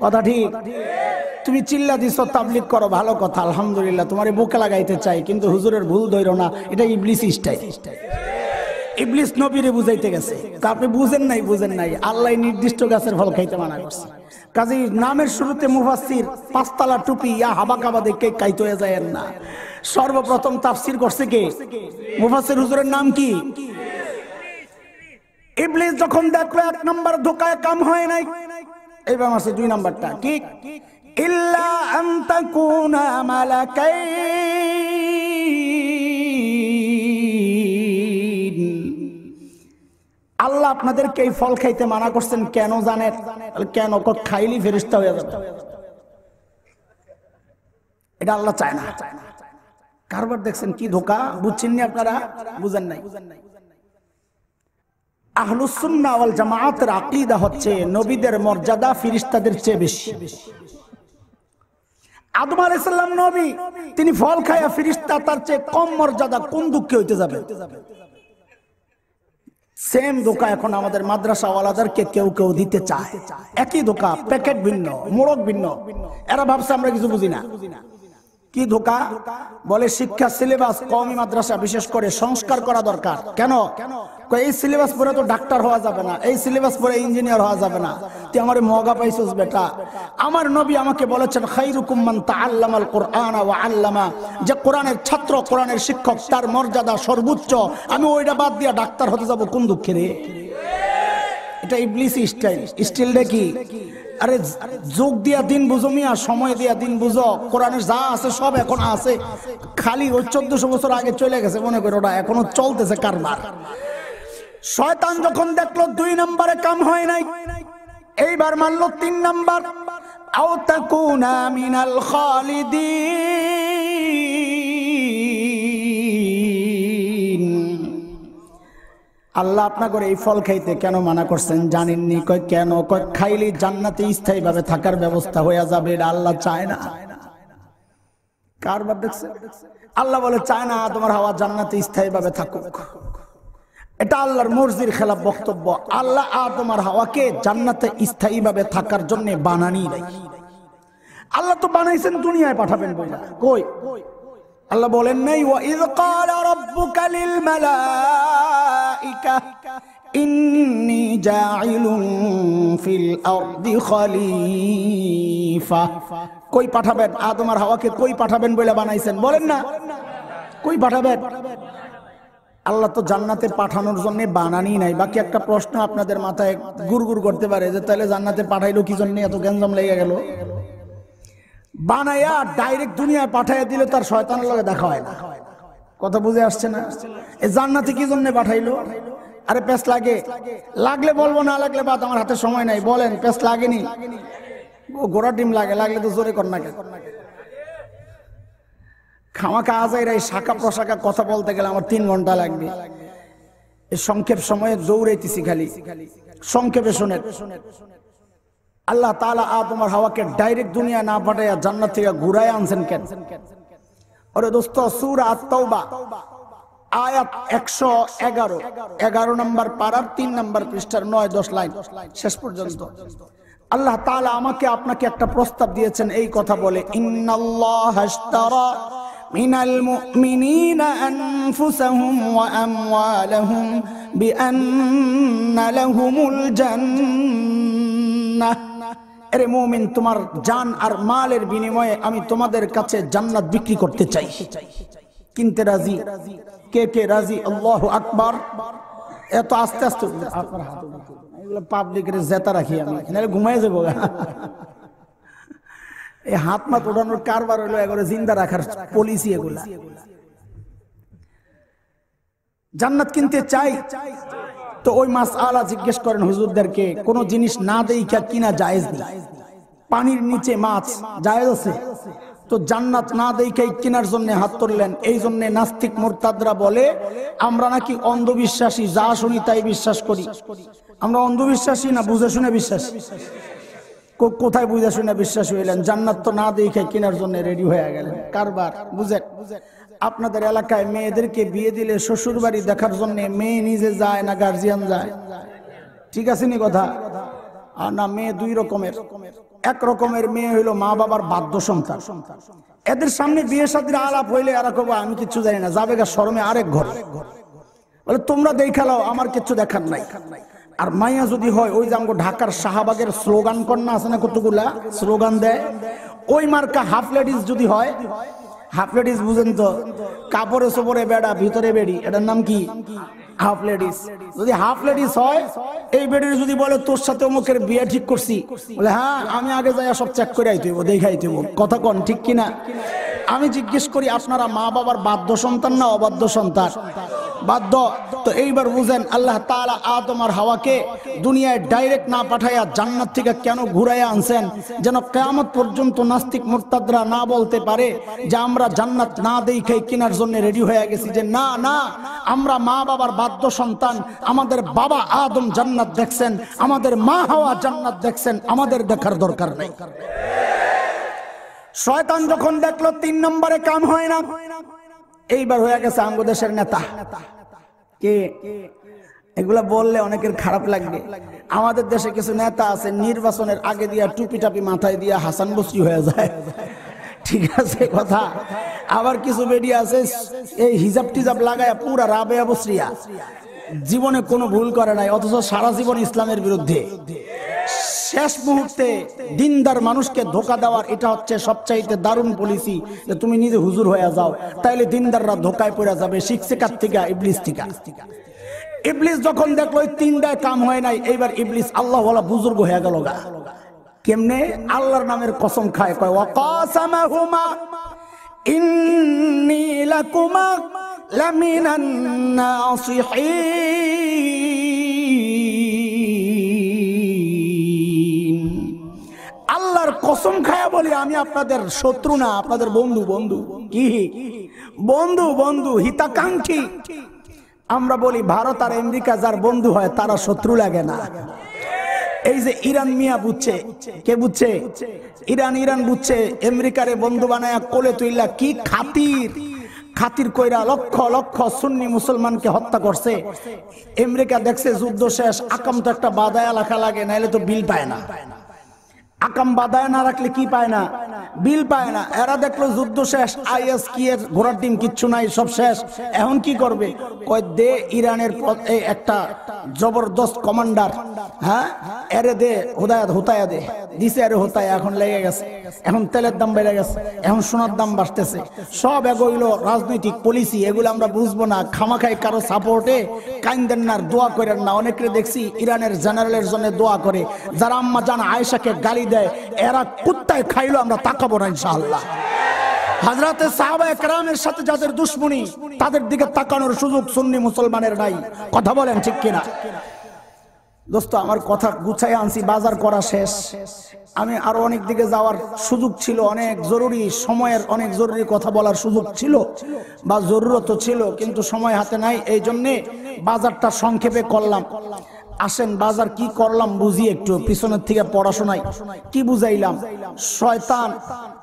কথা ঠিক? তুমি চিল্লা দিছো তাবলিগ করো, ভালো কথা, আলহামদুলিল্লাহ, তোমারে বুকে লাগাইতে চাই, কিন্তু হুজুরের ভুল ধরো না, এটা ইবলিস স্টাইল। ইবলিস নবীরে বুঝাইতে গেছে, আপনি বুঝেন নাই। আল্লাহ নির্দিষ্ট গাছের ফল খাইতে মানা করছে। কাজেই নামের শুরুতে মুফাসসির 5 তলা টুপি ইয়া হাবাকাবা দেখে কাইতে হয়ে যায় না। সর্বপ্রথম তাফসীর করছে কে? মুফাসসির হুজুরের নাম কি? ইবলিস যখন দেখলো 1 নম্বর ধোঁকায় কাম হয় নাই, এবার আছে 2 নম্বরটা কি? ইল্লা আন তাকুনা মালাকাইন। আল্লাহ আপনাদেরকে এই ফল খাইতে মানা করছেন কেন জানেন? কেন? খাইলি ফেরেশতা হয়ে যাবে, এটা আল্লাহ চায় না। কারবার দেখছেন কি ধোঁকা, বুঝছেন না আপনারা? বুঝেন নাই। আহলুস সুন্নাহ ওয়াল জামাআতের আকীদা হচ্ছে নবীদের মর্যাদা ফেরেশতাদের চেয়ে বেশি। আদম আলাইহিস সালাম নবী, তিনি ফল খায়া ফেরেশতা তার চেয়ে কম মর্যাদা, কোন দুঃখে হইতে যাবে? সেম ধোকা এখন আমাদের মাদ্রাসাওয়ালাদেরকে কেউ কেউ দিতে চায়। একই ধোকা, প্যাকেট ভিন্ন, মোড়ক ভিন্ন। এরা ভাবছে আমরা কিছু বুঝি না। কি ধোকা? বলে শিক্ষা সিলেবাস কওমি মাদ্রাসা বিশেষ করে সংস্কার করা দরকার। কেন? এই সিলেবাস পড়ে তো ডাক্তার হওয়া যাবে না, এই সিলেবাস পড়ে ইঞ্জিনিয়ার হওয়া যাবে না। তুই আমারে মগা পাইছস বেটা। আমার নবী আমাকে বলেছেন খায়রুকুম মান তাআল্লামাল কুরআন ওয়া আল্লামা, যে কোরআনের ছাত্র, কোরআনের শিক্ষক, তার মর্যাদা সর্বোচ্চ। আমি ওইটা বাদ দিয়া ডাক্তার হতে যাব, কোন দুঃখে রে? এটা ইবলিসি স্টাইল। স্টাইলটা কি? আরে যোগ দিয়া দিন বুঝো মিয়া, সময় দিয়া দিন বুঝো। কোরআনের যা আছে সব এখন আছে, খালি ওই 1400 বছর আগে চলে গেছে মনে করো, ওটা এখনো চলতেছে কারবার। শয়তান যখন দেখলো 2 নম্বরে কাম হয় নাই, এইবার মানলো 3 নম্বর, আও তাকুনা মিনাল খালিদিন। আল্লাহ আপনাকে এই ফল খাইতে কেন মানা করছেন জানেননি? কয় কেন? কয় খাইলে জান্নাতে স্থায়ী ভাবে থাকার ব্যবস্থা হয়ে যাবে, এটা আল্লাহ চায় না। কারবার দেখছেন? আল্লাহ বলে চায় না তোমার হাওয়া জান্নাতে স্থায়ী ভাবে থাকুক। এটা আল্লাহর মর্জির খেলাফ বক্তব্য। আল্লাহ তোমার হাওয়াকে জান্নাতে স্থায়ী ভাবে থাকার জন্য বানানি নাই। আল্লাহ তো বানাইছেন দুনিয়ায় পাঠাবেন বলে। কই? আল্লাহ বলেন নাই ওয়া ইয ক্বালা রাব্বুকা লিল মালাইকা ইন্নী জাইলুন ফিল আরদি খলিফা। কই পাঠাবেন? আদম আর হাওয়াকে কই পাঠাবেন বলে বানাইছেন? বলেন না, কই পাঠাবেন? আল্লাহ তো জান্নাতে পাঠানোর জন্য বানানি নাই। বাকি একটা প্রশ্ন আপনাদের মাথায় গুড়গুড় করতে পারে যে তাহলে জান্নাতে পাঠাইলো কি জন্য? এত গ্যাঞ্জাম লেগে গেল। বানায়া ডাইরেক্ট দুনিয়ায় পাঠাইয়া দিলে তার শয়তানের লগে দেখা হয় না। কথা বুঝে আসছে না? এই জান্নাতে কি জন্য পাঠাইলো? আরে পেস লাগে, লাগলে বলবো, না লাগলে বাদ, আমার হাতে সময় নাই। বলেন পেস লাগেনি? ঘোড়া ডিম লাগে, লাগলে তো জোরে কর না কেন? খামাখা আজাইরা এই শাখা প্রশাখা কথা বলতে গেলে আমার 3 ঘন্টা লাগবে। এই সংক্ষেপ সময়ে দৌড়াইতেছি খালি। সংক্ষেপে শোনেন, আল্লাহ তাআলা আদম আর হাওয়াকে ডাইরেক্ট দুনিয়া না পাঠাইয়া জান্নাত থেকে ঘুরায় আনছেন কেন? ওরে দোস্ত, সূরা আত-তাওবা আয়াত 111 নম্বর পারার 3 নম্বর পৃষ্ঠার 9-10 লাইন শেষ পর্যন্ত আল্লাহ তাআলা আমাকে আপনাকে একটা প্রস্তাব দিয়েছেন এই কথা বলে, ইন্নাল্লাহা আশতারা মিনাল মুমিনিনা আনফুসাহুম ওয়া আমওয়ালাহুম বিআন্না লাহুমুল জান্নাহ। আরে মুমিন, তোমার জান আর মালের বিনিময়ে আমি তোমাদের কাছে জান্নাত বিক্রি করতে চাই। কিনতে রাজি? কে কে রাজি? আল্লাহু আকবার। এত আস্তে আস্তে আপনার হাত এগুলো পাবলিকের জেতা রাখি আমি, নাহলে ঘুমাই যাবো। এই হাত মাত ওঠানোর কারবার হলো এগুলো জিন্দা রাখার পলিসি। এগুলা জান্নাত কিনতে চাই তো ওই মাসআলা জিজ্ঞেস করেন হুজুরদেরকে, কোন জিনিস না দেইখা কিনা জায়েজ নেই। পানির নিচে মাছ জায়েজ আছে? তো জান্নাত না দেইখাই কেনার জন্য হাত তুললেন। এই জন্য নাস্তিক মুরতাদরা বলে আমরা নাকি অন্ধবিশ্বাসী, যা শুনি তাই বিশ্বাস করি। আমরা অন্ধবিশ্বাসী না বুঝে শুনে বিশ্বাস? কোথায় বুঝে শুনে বিশ্বাস হইলেন? জান্নাত তো না দেইখাই কেনার জন্য রেডি হয়ে গেলেন। কারবার বুঝেন? আপনাদের এলাকায় মেয়েদেরকে বিয়ে দিলে শ্বশুর বাড়ি দেখার জন্য মেয়ে নিজে যায় না গার্জিয়ান যায়? ঠিক আছে নি কথা? আর না, মেয়ে 2 রকমের। এক রকমের মেয়ে হইলো মা বাবার বাধ্য সন্তান। এদের সামনে বিয়ে শাদীর আলাপ হইলে এরা কবে আমি কিচ্ছু জানি না, যাবে গা শরমে আরেক ঘর। বলে তোমরা দেখালাও, আমার কিচ্ছু দেখার নাই। আর মাইয়া যদি হয় ওই যে আমগো ঢাকার শাহবাগের স্লোগান কন্যা আছে না, কতগুলা স্লোগান দেয়, ওই মার্কা হাফ লেডিস যদি হয়, হাফ লেডিস বুঝেন তো, কাপড়ে সপরে বেড়া ভিতরে বেড়ি, এটার নাম কি? Half ladies. যদি হাফ লেডিস হয়, এই বেডির যদি বলে তোর সাথে অমুকের বিয়ে ঠিক করছি, বলে হ্যাঁ আমি আগে যাই সব চেক করে আইতে হইব, দেখাই হইব। কথা কন ঠিক কিনা? আমি জিজ্ঞেস করি আপনারা মা বাবার বাধ্য সন্তান না অবাধ্য সন্তান? বাধ্য। তো এইবার বুঝেন আল্লাহ তাআলা আদম আর হাওয়াকে দুনিয়ায় ডাইরেক্ট না পাঠাইয়া জান্নাত থেকে কেন ঘুরাইয়া আনছেন, যেন কিয়ামত পর্যন্ত নাস্তিক মুরতাদরা না বলতে পারে যে আমরা জান্নাত না দেখাই কেনার জন্য রেডি হয়ে গেছি, যে না না আমরা মা বাবার বাধ্য সন্তান, আমাদের বাবা আদম জান্নাত দেখছেন, আমাদের মা হাওয়া জান্নাত দেখছেন, আমাদের দেখার দরকার নেই। শয়তান যখন দেখলো 3 নম্বরে কাম হয় না, এইবার হয়ে গেছে আমগো দেশের নেতা। কে এগুলা বললে অনেকের খারাপ লাগবে, আমাদের দেশে কিছু নেতা আছে নির্বাচনের আগে দিয়া টুপি টাপি মাথায় দিয়া হাসান বসরি হয়ে যায়, ঠিক আছে কথা। আবার কিছু বেডি আছে এই হিজাব টিজাব লাগায় পুরা রাবেয়া বসরিয়া, জীবনে কোনো ভুল করে নাই, অথচ সারা জীবন ইসলামের বিরুদ্ধে। শেষ মুহূর্তে দিনদার মানুষকে ধোকা দেওয়ার এটা হচ্ছে সবচাইতে দারুণ পলিসি, যে তুমি নিজে হুজুর হয়ে যাও, তাইলে দিনদাররা ধোকায় পড়ে যাবে। শিখছে কার থেকে? ইবলিস থেকে। ইবলিস যখন দেখলো 3টায় কাম হয় নাই, এইবার ইবলিস আল্লাহ ওয়ালা বুজুর্গ হয়ে গেল গা। কেমনে? আল্লাহর নামের কসম খায়, কয় ওয়াকাসামাহুমা ইন্নী লাকুমা লামিনান নাসিহিন। আল্লাহর কসম খায়া বলি আমি আপনাদের শত্রু না, আপনাদের বন্ধু। বন্ধু কি? বন্ধু বন্ধু হিতাকাঙ্ক্ষী। আমরা বলি ভারত আর আমেরিকা যার বন্ধু হয় তারা শত্রু লাগে না। এই যে ইরান মিয়া বুঝছে, কে বুঝছে? ইরান বুঝছে আমেরিকারে বন্ধু বানায়া কোলে তুইলা কি খাতির কইরা লক্ষ লক্ষ সুন্নি মুসলমানকে হত্যা করছে। আমেরিকা দেখছে যুদ্ধ শেষ, আকাম তো একটা বাদায়া লেখা লাগে, নাইলে তো বিল পায় না। আকাম বাদায় না রাখলে কি পায় না? বিল পায় না। এরা দেখলো যুদ্ধ শেষ, আইএস কি এর ঘোড়ার ডিম কিচ্ছু নাই, সব শেষ। এখন কি করবে? কয় দে ইরানের একটা জবরদস্ত কমান্ডার, হ্যাঁ এরে দে হুতায়া দে। দিছে আরে হুতায়া, এখন লেগে গেছে। এখন তেলের দাম বেড়ে গেছে, এখন সোনার দাম বাড়তেছে। সব এগুলো রাজনৈতিক পলিসি, এগুলো আমরা বুঝবো না। খামাখাই কারো সাপোর্টে কাইন্দেন না, দোয়া করেন না। অনেকে দেখছি ইরানের জেনারেলের জন্য দোয়া করে, যারা আম্মা জান আয়েশাকে গালি দেয়, এরা কুত্তায় খাইলো আমরা তাকাবো না ইনশাআল্লাহ। হযরতে সাহাবায়ে কেরামের সাথে যাদের দুশমনি, তাদের দিকে তাকানোর সুযোগ সুন্নি মুসলমানের নাই। কথা বলেন ঠিক কিনা? দোস্ত আমার কথা গুছাই আনছি, বাজার করা শেষ। আমি আরো অনেক দিকে যাওয়ার সুযোগ ছিল, অনেক জরুরি সময়ের অনেক জরুরি কথা বলার সুযোগ ছিল বা জরুরত ছিল, কিন্তু সময় হাতে নাই। এই জন্যে বাজারটা সংক্ষেপে করলাম। আসেন বাজার কি করলাম বুঝি একটু, পিছনের থেকে পড়াশোনায় কি বুঝাইলাম। শয়তান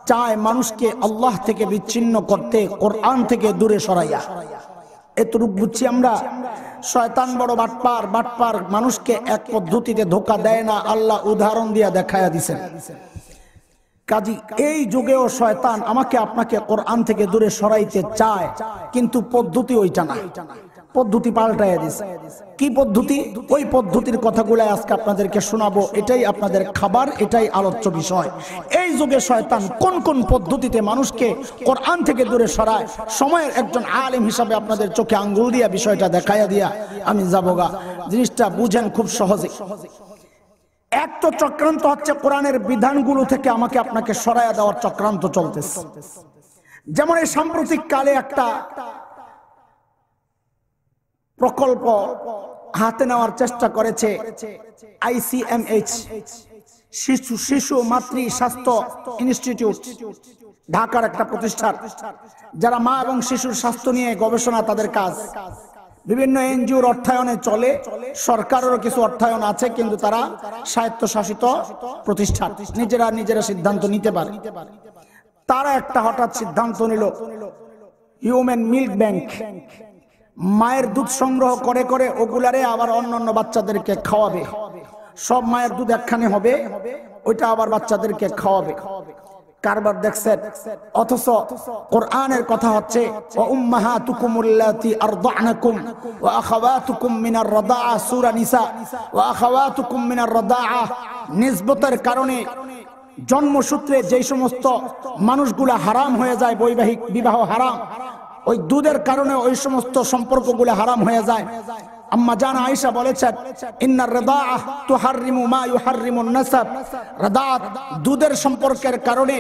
চায় মানুষকে আল্লাহ থেকে বিচ্ছিন্ন করতে, কোরআন থেকে দূরে সরাইয়া। এতটুকু বুঝছি আমরা। শয়তান বড় বাটপার মানুষকে এক পদ্ধতিতে ধোকা দেয় না, আল্লাহ উদাহরণ দিয়া দেখায়া দিছেন। কাজী এই যুগেও শয়তান আমাকে আপনাকে কোরআন থেকে দূরে সরাইতে চায়, কিন্তু পদ্ধতি ওইটা না, পদ্ধতি পাল্টাইয়া দিছে। কি পদ্ধতি? ওই পদ্ধতির কথাগুলো আজকে আপনাদেরকে শোনাবো। এটাই আপনাদের খাবার, এটাই আলোচ্য বিষয়। এই যুগে শয়তান কোন কোন পদ্ধতিতে মানুষকে কোরআন থেকে দূরে সরায়, সময়ের একজন আলেম হিসাবে আপনাদের চোখে আঙ্গুল দিয়া বিষয়টা দেখাইয়া দিয়া আমি যাবগা। জিনিসটা বুঝেন খুব সহজে। এক তো চক্রান্ত হচ্ছে কোরআনের বিধানগুলো থেকে আমাকে আপনাকে সরাইয়া দেওয়ার চক্রান্ত চলতেছে। যেমন এই সাম্প্রতিক কালে একটা প্রকল্প হাতে নেওয়ার চেষ্টা করেছে ICMH, শিশু মাতৃ স্বাস্থ্য ইনস্টিটিউট, ঢাকার একটা প্রতিষ্ঠান, যারা মা এবং শিশুর স্বাস্থ্য নিয়ে গবেষণা, তাদের কাজ বিভিন্ন এনজিওর অর্থায়নে চলে। সরকারেরও কিছু অর্থায়ন আছে, কিন্তু তারা স্বায়ত্তশাসিত প্রতিষ্ঠান, নিজেরা সিদ্ধান্ত নিতে পারে। তারা একটা হঠাৎ সিদ্ধান্ত নিল, হিউম্যান মিল্ক ব্যাংক, মায়ের দুধ সংগ্রহ করে করে ওগুলারে আবার অন্যান্য বাচ্চাদেরকে খাওয়াবে। সব মায়ের দুধ একখানে হবে, ওইটা আবার বাচ্চাদেরকে খাওয়াবে। কারবার দেখছেন। অথচ কোরআনের কথা হচ্ছে ওয়া উম্মাহাতুকুমুল্লাতী আরদানাকুম ওয়া আখাওয়াতুকুম মিনার রাদাআ, সূরা নিসা। ওয়া আখাওয়াতুকুম মিনার রাদাআ, নিসবতের কারণে জন্মসূত্রে যেই সমস্ত মানুষগুলা হারাম হয়ে যায়, বৈবাহিক বিবাহ হারাম, ওই দুধের কারণে ওই সমস্ত সম্পর্কগুলো হারাম হয়ে যায়। আম্মা জান আয়েশা বলেছেন, ইন্নার রাদাআহ তুহাররিমু মা ইউহাররিমুন নাসাব। রাদাত দুধের সম্পর্কের কারণে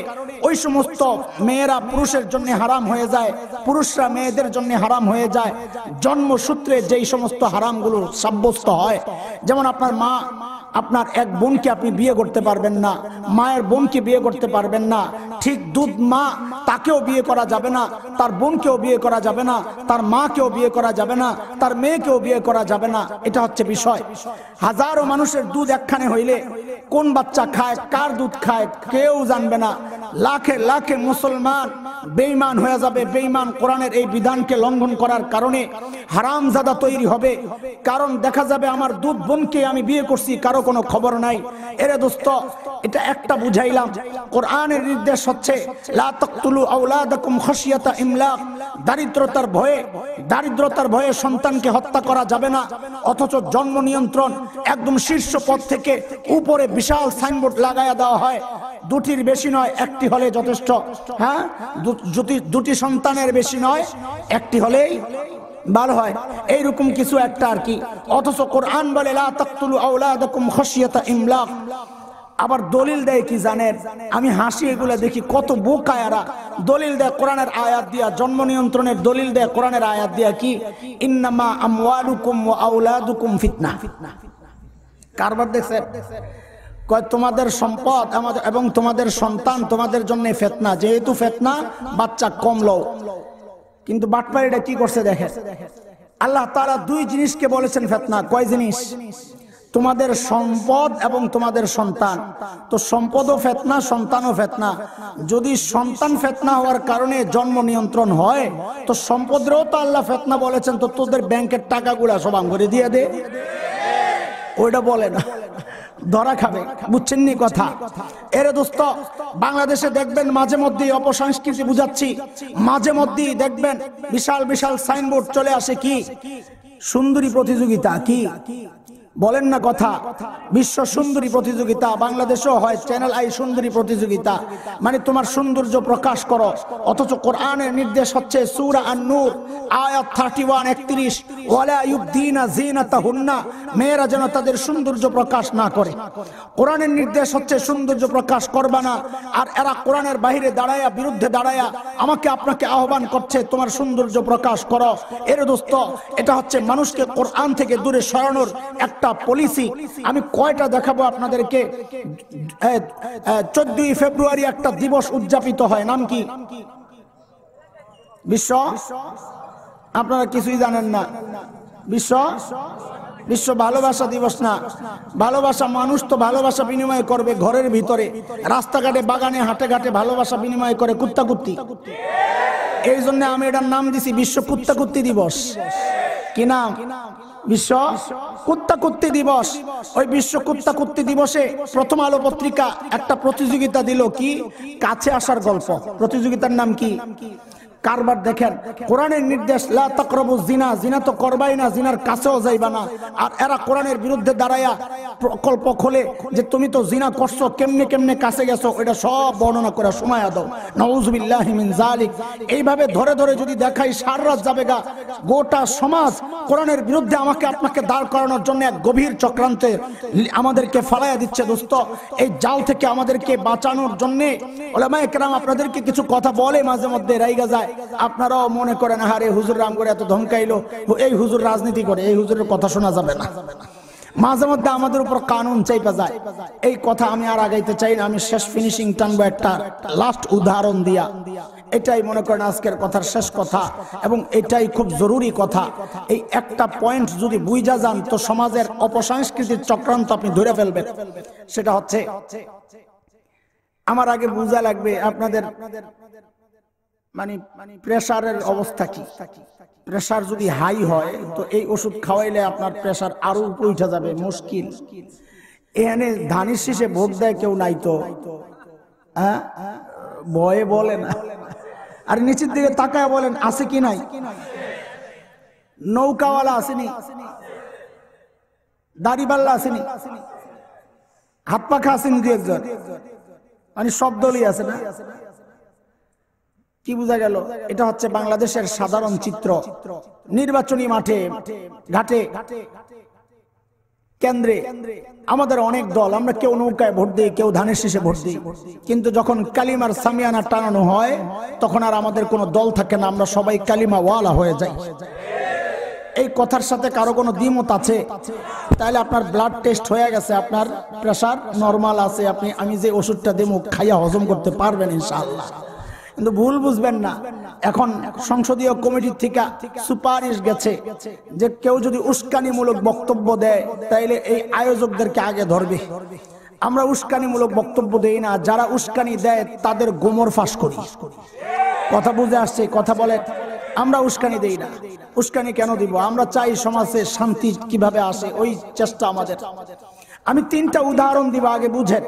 ওই সমস্ত মেয়েরা পুরুষের জন্য হারাম হয়ে যায়, পুরুষরা মেয়েদের জন্য হারাম হয়ে যায় জন্মসূত্রে যেই সমস্ত হারামগুলো সাব্যস্ত হয়। যেমন আপনার মা, আপনার এক বোনকে আপনি বিয়ে করতে পারবেন না, মায়ের বোনকে বিয়ে করতে পারবেন না। ঠিক দুধ মা, তাকেও বিয়ে করা যাবে না, তার বোনকেও বিয়ে করা যাবে না, তার মাকেও বিয়ে করা যাবে না, তার মেয়েকেও বিয়ে করা যাবে না। এটা হচ্ছে বিষয়। হাজারো মানুষের দুধ একখানে হইলে কোন বাচ্চা খায়, কার দুধ খায় কেউ জানবে না। লাখে লাখে মুসলমান বেঈমান হয়ে যাবে। বেঈমান কোরআনের এই বিধানকে লঙ্ঘন করার কারণে হারামজাদা তৈরি হবে। কারণ দেখা যাবে আমার দুধ বোনকে আমি বিয়ে করছি, কারো কোনো খবর নাই। এরে দোস্ত, এটা একটা বুঝাইলাম। কোরআনের নির্দেশ হচ্ছে লা তাকতুলু আওলাদাকুম খাশিয়াতা ইমলাক। দারিদ্রতার ভয়ে সন্তানকে হত্যা করা যাবে না। অথচ জন্ম নিয়ন্ত্রণ একদম শীর্ষ পদ থেকে উপরে বিশাল সাইনবোর্ড লাগায়া দেওয়া হয়, দুটির বেশি নয়, একটি হলে যথেষ্ট। হ্যাঁ, দুটি সন্তানের বেশি নয়, একটি হলেই ভালো হয়, এইরকম কিছু একটা আর কি। অথচ কোরআন বলে লা তাকতুলু আওলাদাকুম খাশিয়াতা ইমলাক। আবার দলিল দেয় কি জানেন? আমি হাসি এগুলা দেখি, কত বোকা এরা। দলিল দেয় কোরআনের আয়াত দিয়া, জন্ম নিয়ন্ত্রণের দলিল দেয় কোরআনের আয়াত দিয়া কি, ইন্নামা আমওয়ালুকুম ওয়া আওলাদুকুম ফিতনা। কারবার দেখছেন? কয় তোমাদের সম্পদ এবং তোমাদের সন্তান তোমাদের জন্য ফিতনা। যেহেতু ফিতনা, বাচ্চা কম লও। কিন্তু বাটপাড়িটা কি করছে দেখেন, আল্লাহ তাআলা দুই জিনিসকে বলেছেন ফিতনা। কয় জিনিস? তোমাদের সম্পদ এবং তোমাদের সন্তান। তো সম্পদও ফিতনা, সন্তানও ফিতনা। যদি সন্তান ফিতনা হওয়ার কারণে জন্ম নিয়ন্ত্রণ হয়, তো সম্পদেরও তো আল্লাহ ফিতনা বলেছেন। তো তোদের ব্যাংকের টাকাগুলা সব আঙ্গুরে দিয়ে দে, ওইটা বলে না, ধরা খাবে। বুঝছেন নি কথা? এরে দোস্ত, বাংলাদেশে দেখবেন মাঝে মধ্যেই অপসংস্কৃতি বুঝাচ্ছি, মাঝে মধ্যেই দেখবেন বিশাল বিশাল সাইনবোর্ড চলে আসে কি সুন্দরী প্রতিযোগিতা, কি বলেন না কথা, বিশ্ব সুন্দরী প্রতিযোগিতা। বাংলাদেশেও হয় চ্যানেল আই সুন্দরী প্রতিযোগিতা, মানে তোমার সৌন্দর্য প্রকাশ করো। অথচ কোরআনের নির্দেশ হচ্ছে সূরা আন-নূর আয়াত 31-31, ওয়ালা ইউবদিনা যিনাতাহুন্না, মেয়েরা যেন তাদের সৌন্দর্য প্রকাশ না করে। কোরআনের নির্দেশ হচ্ছে সৌন্দর্য প্রকাশ করবা না। আর এরা কোরআনের বাইরে দাঁড়ায়া, বিরুদ্ধে দাঁড়ায়া আমাকে আপনাকে আহ্বান করছে তোমার সৌন্দর্য প্রকাশ করো। এর দোস্ত, এটা হচ্ছে মানুষকে কোরআন থেকে দূরে সরানোর একটা পলিসি। আমি কয়টা দেখাবো আপনাদেরকে। 14ই ফেব্রুয়ারি একটা দিবস উদযাপিত হয়, নাম কি? বিশ্ব, আপনারা কিছুই জানেন না। বিশ্ব ভালোবাসা দিবস না। ভালোবাসা, মানুষ তো ভালোবাসা বিনিময় করবে ঘরের ভিতরে, রাস্তাঘাটে, বাগানে, হাটে ঘাটে ভালোবাসা বিনিময় করে কুত্তাকুত্তি। এই জন্য আমি এটার নাম দিছি বিশ্ব কুত্তাকুত্তি দিবস। কি নাম? বিশ্ব কুত্তাকুত্তি দিবস। ওই বিশ্ব কুত্তাকুত্তি দিবসে প্রথম আলো পত্রিকা একটা প্রতিযোগিতা দিল, কি কাছে আসার গল্প। প্রতিযোগিতার নাম কি? কারবার দেখেন, কোরআনের নির্দেশ লা তাকরাবুজ জিনা, জিনা তো করবাই না, জিনার কাছেও যাইবা না। আর এরা কোরআনের বিরুদ্ধে দাঁড়ায়া প্রকল্প খোলে যে তুমি তো জিনা করছো, কেমনে কেমনে কাছে গেছো, এটা সব বর্ণনা করে শোনায়া দাও। নাউযুবিল্লাহি মিন যালিক। এইভাবে ধরে ধরে যদি দেখাই সারা রাত যাবে গা। গোটা সমাজ কোরআনের বিরুদ্ধে আমাকে আপনাকে দাঁড় করানোর জন্য এক গভীর চক্রান্তে আমাদেরকে ফালাইয়া দিচ্ছে। দোস্ত, এই জাল থেকে আমাদেরকে বাঁচানোর জন্য উলামায়ে কেরাম আপনাদেরকে কিছু কথা বলে, মাঝে মধ্যে রাইগা যায়। আপনারাও মনে করেন আরে হুজুর রাম করে এত ধমকাইলো, এই হুজুর রাজনীতি করে, এই হুজুরের কথা শোনা যাবে না। মাঝে মধ্যে আমাদের উপর কানুন চাইপা যায়। এই কথা আমি আর আগাইতে চাই না। আমি শেষ ফিনিশিং টানবো একটা লাস্ট উদাহরণ দিয়া। এটাই মনে করেন আজকের কথার শেষ কথা, এবং এটাই খুব জরুরি কথা। এই একটা পয়েন্ট যদি বুঝা যান, তো সমাজের অপসংস্কৃতির চক্রান্ত আপনি ধরে ফেলবেন। সেটা হচ্ছে, আমার আগে বুঝা লাগবে আপনাদের মানে প্রেসারের অবস্থা কি। প্রেসার যদি হাই হয়, তো এই ওষুধ খাওয়াইলে আপনার প্রেসার আরো উপরে উঠে যাবে, মুশকিল। এখানে ধানের শীষে ভোট দেয় কেউ নাই তো, হ্যাঁ, ভয়ে বলে না। আর নিচের দিকে তাকায় বলেন আছে কি নাই? নৌকাওয়ালা আসেনি, দাড়িপাল্লা আসেনি, হাত পাখা আসেনি দু একজন, মানে সব দলই আছে না। কি বোঝা গেল? এটা হচ্ছে বাংলাদেশের সাধারণ চিত্র। নির্বাচনী মাঠে ঘাটে কেন্দ্রে আমাদের অনেক দল, আমরা কেউ নৌকায় ভোট দিই, কেউ ধানের শীষে ভোট দিই, কিন্তু যখন কালিমার সামিয়ানা টানানো হয় তখন আর আমাদের কোনো দল থাকে না, আমরা সবাই কালিমা ওয়ালা হয়ে যাই। এই কথার সাথে কারো কোনো দ্বিমত আছে? তাহলে আপনার ব্লাড টেস্ট হয়ে গেছে, আপনার প্রেসার নরমাল আছে, আমি যে ওষুধটা দেবো খাইয়া হজম করতে পারবেন ইনশাআল্লাহ। কিন্তু ভুল বুঝবেন না, এখন সংসদীয় কমিটি থেকে সুপারিশ গেছে যে কেউ যদি উস্কানিমূলক বক্তব্য দেয় তাইলে এই আয়োজকদেরকে আগে ধরবে। আমরা উস্কানিমূলক বক্তব্য দেই না, যারা উস্কানি দেয় তাদের গোমর ফাঁস করি। কথা বুঝে আসছে? কথা বলে আমরা উস্কানি দেই না। উস্কানি কেন দিব? আমরা চাই সমাজে শান্তি কিভাবে আসে, ওই চেষ্টা আমাদের। আমি 3টা উদাহরণ দিব, আগে বুঝেন।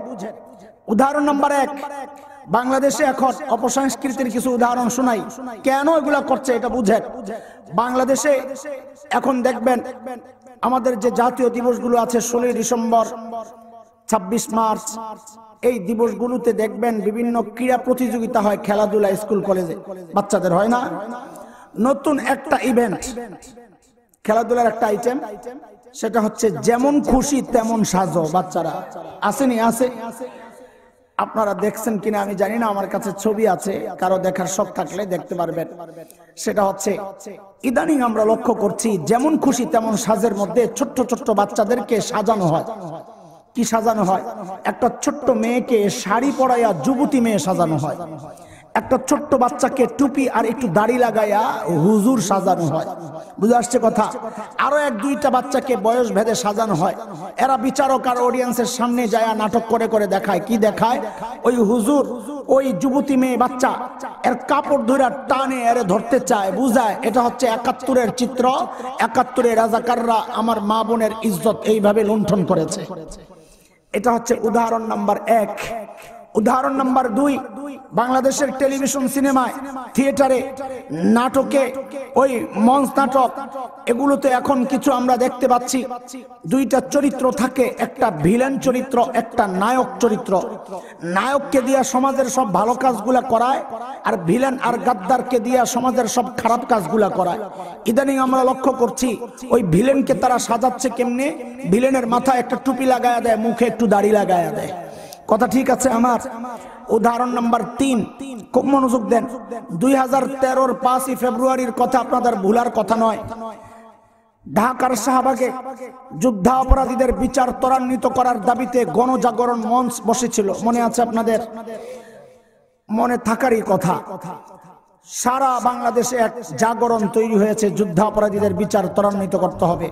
উদাহরণ নাম্বার 1, বাংলাদেশে এখন অপসংস্কৃতির কিছু উদাহরণ শোনাই, কেন এগুলা করছে এটা বুঝেন। বাংলাদেশে এখন দেখবেন আমাদের যে জাতীয় দিবসগুলো আছে, 16 ডিসেম্বর, 26 মার্চ, এই দিবসগুলোতে দেখবেন বিভিন্ন ক্রীড়া প্রতিযোগিতা হয়, খেলাধুলা স্কুল কলেজে বাচ্চাদের হয় না? নতুন একটা ইভেন্ট, খেলাধুলার একটা আইটেম, সেটা হচ্ছে যেমন খুশি তেমন সাজো। বাচ্চারা আসেনি? আছে। আপনারা দেখছেন কিনা আমি জানি না, আমার কাছে ছবি আছে, কারো দেখার শখ থাকলে দেখতে পারবেন। সেটা হচ্ছে ইদানিং আমরা লক্ষ্য করছি যেমন খুশি তেমন সাজের মধ্যে ছোট্ট ছোট্ট বাচ্চাদেরকে সাজানো হয়। কি সাজানো হয়? একটা ছোট্ট মেয়েকে শাড়ি পরাইয়া যুবতী মেয়ে সাজানো হয়, একটা ছোট্ট বাচ্চাকে টুপি আর একটু দাড়ি লাগাইয়া হুজুর সাজানো হয়। বুঝে আসছে কথা? আরো 1-2টা বাচ্চাকে বয়স ভেদে সাজানো হয়। এরা বিচারক আর অডিয়েন্সের সামনে যায় নাটক করে করে দেখায়। কি দেখায়? ওই হুজুর ওই যুবতী মেয়ে বাচ্চা এর কাপড় ধরে টানে এর ধরতে চায়, বুঝায় এটা হচ্ছে 71-এর চিত্র, 71-এ রাজাকাররা আমার মা বোনের ইজ্জত এইভাবে লুণ্ঠন করেছে। এটা হচ্ছে উদাহরণ নাম্বার 1। উদাহরণ নাম্বার 2, বাংলাদেশের টেলিভিশন, সিনেমায়, থিয়েটারে, নাটকে, ওই মঞ্চ নাটক, এগুলোতে এখন কিছু আমরা দেখতে পাচ্ছি 2টা চরিত্র থাকে, একটা ভিলেন চরিত্র, একটা নায়ক চরিত্র। নায়ককে দিয়া সমাজের সব ভালো কাজগুলা করায়, আর ভিলেন আর গাদ্দারকে দিয়া সমাজের সব খারাপ কাজগুলা করায়। ইদানিং আমরা লক্ষ্য করছি ওই ভিলেনকে তারা সাজাচ্ছে কেমনে? ভিলেনের মাথায় একটা টুপি লাগায়া দেয়, মুখে একটু দাড়ি লাগায়া দেয়। কথা ঠিক আছে আমার? উদাহরণ নাম্বার 3, খুব মনোযোগ দেন। 2013-র 5ই ফেব্রুয়ারির কথা আপনাদের ভুলার কথা নয়। ঢাকার শাহবাগে যুদ্ধাপরাধীদের বিচার ত্বরান্বিত করার দাবিতে গণজাগরণ মঞ্চ বসেছিল, মনে আছে আপনাদের? মনে থাকারই কথা। সারা বাংলাদেশে এক জাগরণ তৈরি হয়েছে, যুদ্ধাপরাধীদের বিচার ত্বরান্বিত করতে হবে।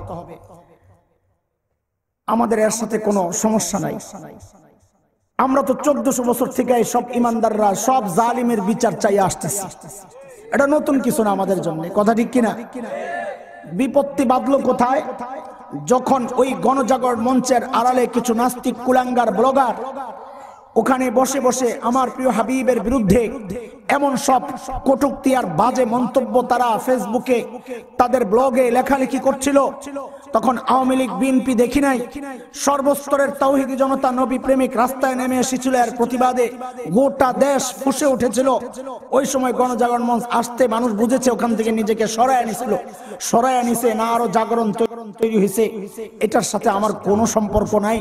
আমাদের এর সাথে কোনো সমস্যা নাই। আমরা তো 1400 বছর থেকে সব ইমানদাররা সব জালিমের বিচার চাই আসতেছি, এটা নতুন কিছু না আমাদের জন্য। কথা ঠিক কিনা? বিপত্তি বাঁধলো কোথায়? যখন ওই গণজাগরণ মঞ্চের আড়ালে কিছু নাস্তিক কুলাঙ্গার ব্লগার ওখানে বসে বসে আমার প্রিয় হাবিবের বিরুদ্ধে এমন সব কটূক্তি আর বাজে মন্তব্য তারা ফেসবুকে তাদের ব্লগে লেখালেখি করছিল। তখন আওয়ামী লীগ, বিএনপি দেখি নাই, সর্বস্তরের তাওহীদি জনতা, নবী প্রেমিক রাস্তায় নেমে এসেছিল। এর প্রতিবাদে গোটা দেশ ফুঁসে উঠেছিল। ওই সময় গণজাগরণ মঞ্চ আসতে মানুষ বুঝেছে ওখান থেকে নিজেকে সরায় আনিছিল, সরায় আনিছে না, আরো জাগরণ তৈরি হয়েছে। এটার সাথে আমার কোনো সম্পর্ক নাই,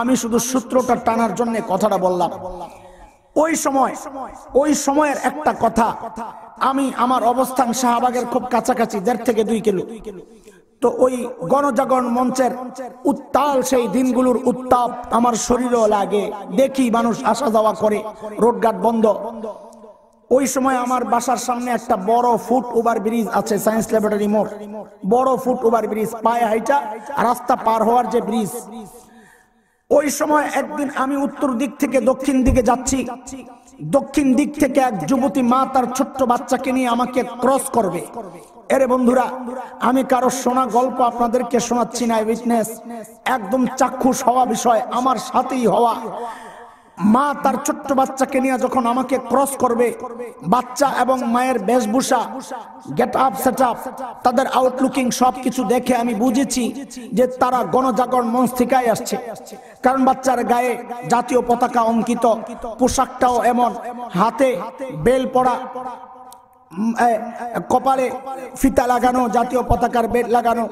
আমি শুধু সূত্রটা টানার জন্য কথাটা বললাম। ওই সময়ের একটা কথা, আমি আমার অবস্থান শাহবাগের খুব কাছাকাছি, 1.5 থেকে 2 কিলো। তো ওই গণজাগরণ মঞ্চের উত্তাল সেই দিনগুলোর উত্তাপ আমার শরীরেও লাগে, দেখি মানুষ আসা যাওয়া করে, রোডঘাট বন্ধ। ওই সময় আমার বাসার সামনে একটা বড় ফুট ওভার ব্রিজ আছে, সায়েন্স ল্যাবরেটরি মোড়, বড় ফুট ওভার ব্রিজ, পায়ে হাইটা রাস্তা পার হওয়ার যে ব্রিজ। ওই সময় একদিন আমি উত্তর দিক থেকে দক্ষিণ দিকে যাচ্ছি, দক্ষিণ দিক থেকে এক যুবতী মা তার ছোট্ট বাচ্চাকে নিয়ে আমাকে ক্রস করবে। এরে বন্ধুরা, আমি কারো শোনা গল্প আপনাদেরকে শোনাচ্ছি না, উইটনেস, একদম চাক্ষুষ হওয়া বিষয়, আমার সাথেই হওয়া। মা তার ছোট্ট বাচ্চাকে নিয়ে যখন আমাকে ক্রস করবে, বাচ্চা এবং মায়ের বেশভূষা, গেট আপ, সেট আপ, তাদের আউটলুকিং সবকিছু দেখে আমি বুঝেছি যে তারা গণজাগরণ মঞ্চ থেকেই আসছে। কারণ বাচ্চার গায়ে জাতীয় পতাকা অঙ্কিত, পোশাকটাও এমন, হাতে বেল পড়া, কপালে ফিতা লাগানো, জাতীয় পতাকার বেড লাগানো,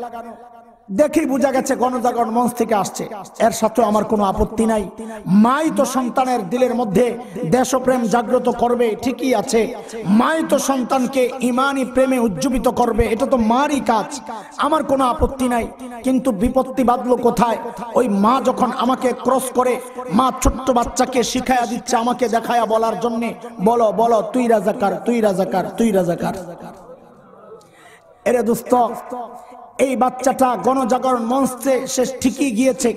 দেখি বোঝা গেছে গণজাগরণ মঞ্চ থেকে আসছে। এর সাথে আমার কোনো আপত্তি নাই। মাই তো সন্তানের দিলের মধ্যে দেশপ্রেম জাগ্রত করবে, ঠিকই আছে। মাই তো সন্তানকে ইমানি প্রেমে উজ্জীবিত করবে, এটা তো মারই কাজ, আমার কোনো আপত্তি নাই। কিন্তু বিপত্তি বাঁধলো কোথায়? ওই মা যখন আমাকে ক্রস করে, মা ছোট্ট বাচ্চাকে শিখায়া দিচ্ছে আমাকে দেখায়া বলার জন্যে, বলো বলো তুই রাজাকার, তুই রাজাকার, তুই রাজাকার। এরে দোস্ত, এই বাচ্চাটা গণজাগরণ মঞ্চে সে ঠিকই গিয়েছে।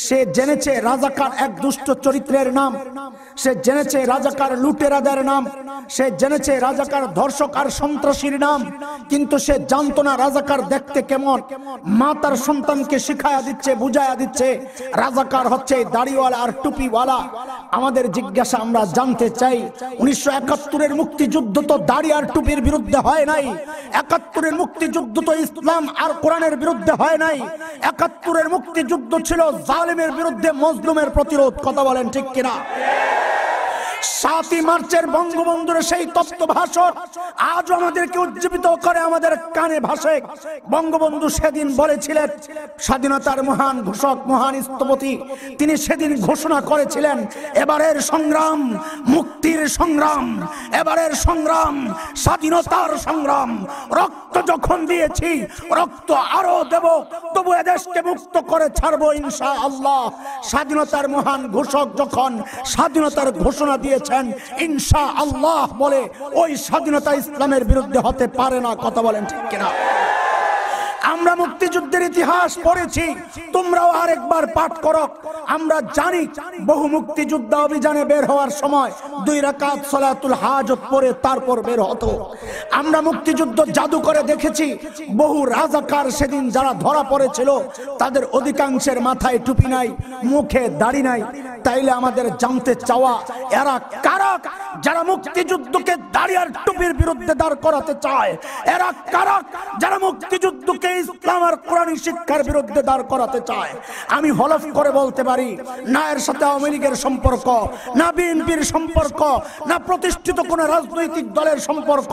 সে জেনেছে রাজাকার এক দুষ্ট চরিত্রের নাম, সে জেনেছে রাজাকার লুটেরাদের নাম, সে জেনেছে রাজাকার ধর্ষক আর সন্ত্রাসীর নাম, কিন্তু সে জানতো না রাজাকার দেখতে কেমন। মা তার সন্তানকে শিখায়া দিচ্ছে, বুঝায়া দিচ্ছে রাজাকার হচ্ছে দাড়িওয়ালা আর টুপিওয়ালা। আমাদের জিজ্ঞাসা, আমরা জানতে চাই 1971-এর মুক্তিযুদ্ধ তো দাড়ি আর টুপির বিরুদ্ধে হয় নাই। 71-এর মুক্তিযুদ্ধ তো ইসলাম আর কোরআনের বিরুদ্ধে হয় নাই। 71-এর মুক্তিযুদ্ধ ছিল জালিমের বিরুদ্ধে মজলুমের প্রতিরোধ। কথা বলেন ঠিক কিনা? 7ই মার্চের বঙ্গবন্ধুর সেই তত্ত্ব ভাষণ আজ আমাদেরকে উজ্জীবিত করে, আমাদের কানে ভাসে। বঙ্গবন্ধু সেদিন বলেছিলেন, স্বাধীনতার মহান ঘোষক, মহান স্থপতি, তিনি সেদিন ঘোষণা করেছিলেন এবারের সংগ্রাম মুক্তির সংগ্রাম, এবারের সংগ্রাম স্বাধীনতার সংগ্রাম। রক্ত যখন দিয়েছি, রক্ত আরো দেব, তবু এদেশকে মুক্ত করে ছাড়বো ইনশাআল্লাহ। স্বাধীনতার মহান ঘোষক যখন স্বাধীনতার ঘোষণা দিয়েছেন ইনশাআল্লাহ বলে, ওই স্বাধীনতা ইসলামের বিরুদ্ধে হতে পারে না। কথা বলেন ঠিক কিনা? আমরা মুক্তিযুদ্ধের ইতিহাস পড়েছি, তোমরাও আরেকবার পাঠ করো। আমরা জানি বহু মুক্তিযোদ্ধা অভিযানে বের হওয়ার সময় 2 রাকাত সালাতুল হাজত পড়ে তারপর বের হতো। আমরা মুক্তিযুদ্ধ জাদু করে দেখেছি, বহু রাজাকার সেদিন যারা ধরা পড়েছিল তাদের অধিকাংশের মাথায় টুপি নাই, মুখে দাড়ি নাই। তাইলে আমাদের জানতে চাওয়া, এরা কারা যারা মুক্তিযুদ্ধকে দাড়ি আর টুপির বিরুদ্ধে দাঁড় করাতে চায়? এরা কারা যারা মুক্তিযুদ্ধকে ইসলাম আর কোরআনী শিক্ষার বিরুদ্ধে দাঁড় করাতে চায়? আমি হলফ করে বলতে পারি, না এর সাথে আওয়ামী লীগের সম্পর্ক, না বিএনপির সম্পর্ক, না প্রতিষ্ঠিত কোন রাজনৈতিক দলের সম্পর্ক।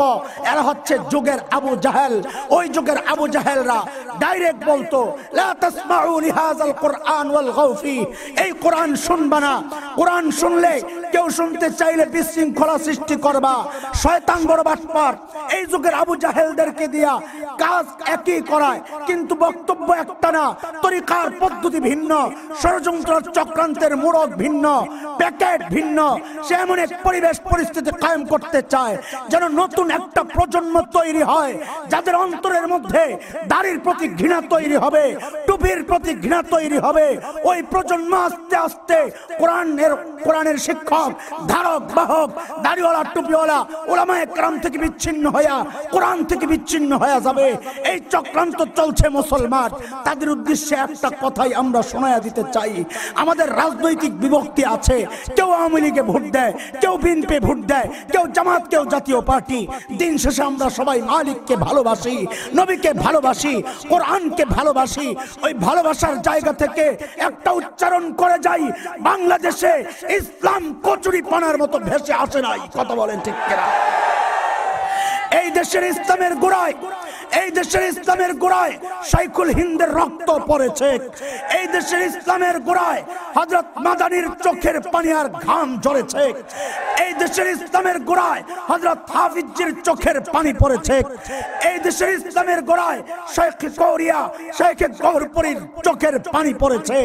এরা হচ্ছে যুগের আবু জাহেল। ওই যুগের আবু জাহেলরা ডাইরেক্ট বলতো, লা তাসমাউ লিহাযাল কুরআন ওয়ালগাউ ফি, এই কোরআন শুনবা না। কোরআন শুনলে কেউ শুনতে চাইলে বিশৃঙ্খলা সৃষ্টি করবা, শয়তান বড় বাটপার। এই যুগের আবু জাহেলদেরকে দিয়া কাজ একই করায়, কিন্তু বক্তব্য একটা না, তরিকার পদ্ধতি ভিন্ন, ষড়যন্ত্র চক্রান্তের মোড়ক ভিন্ন, প্যাকেট ভিন্ন। সে এমন এক পরিবেশ পরিস্থিতি কায়েম করতে চায় যেন নতুন একটা প্রজন্ম তৈরি হয়, যাদের অন্তরের মধ্যে দাড়ির প্রতি ঘৃণা তৈরি হবে, টুপির প্রতি ঘৃণা তৈরি হবে। ওই প্রজন্ম আস্তে আস্তে কোরআনের শিক্ষক, ধারক বাহক, দাড়িওয়ালা টুপিওয়ালা উলামায়ে কেরাম থেকে বিচ্ছিন্ন হইয়া কোরআন থেকে বিচ্ছিন্ন হয়ে যাবে। এই চক্রান্ত চলছে মুসলমান। তাদের উদ্দেশ্যে একটা কথাই আমরা শোনায়া দিতে চাই, আমাদের রাজনৈতিক বিভক্তি আছে। কেউ আওয়ামী লীগে ভোট দেয়, কেউ বিএনপি ভোট দেয়, কেউ জামাত, কেউ জাতীয় পার্টি। দিন শেষে আমরা সবাই মালিককে ভালোবাসি, নবীকে ভালোবাসি, কোরআনকে ভালোবাসি। ওই ভালোবাসার জায়গা থেকে একটা উচ্চারণ করে যাই, বাংলাদেশে ইসলাম কচুরি পানার মতো ভেসে আসে নাই। কথা বলেন ঠিক কিনা? এই দেশের ইসলামের গোড়ায়, এই দেশের ইসলামের গোড়ায় শাইখুল হিন্দের রক্ত পড়েছে। এই দেশের ইসলামের গোড়ায় হযরত মাদানির চোখের পানি আর ঘাম ঝরেছে। এই দেশের ইসলামের গোড়ায় হযরত হাফিজের চোখের পানি পড়েছে। এই দেশের ইসলামের গোড়ায় শেখ গৌরিয়া, শেখ গৌরপুরীর চোখের পানি পড়েছে।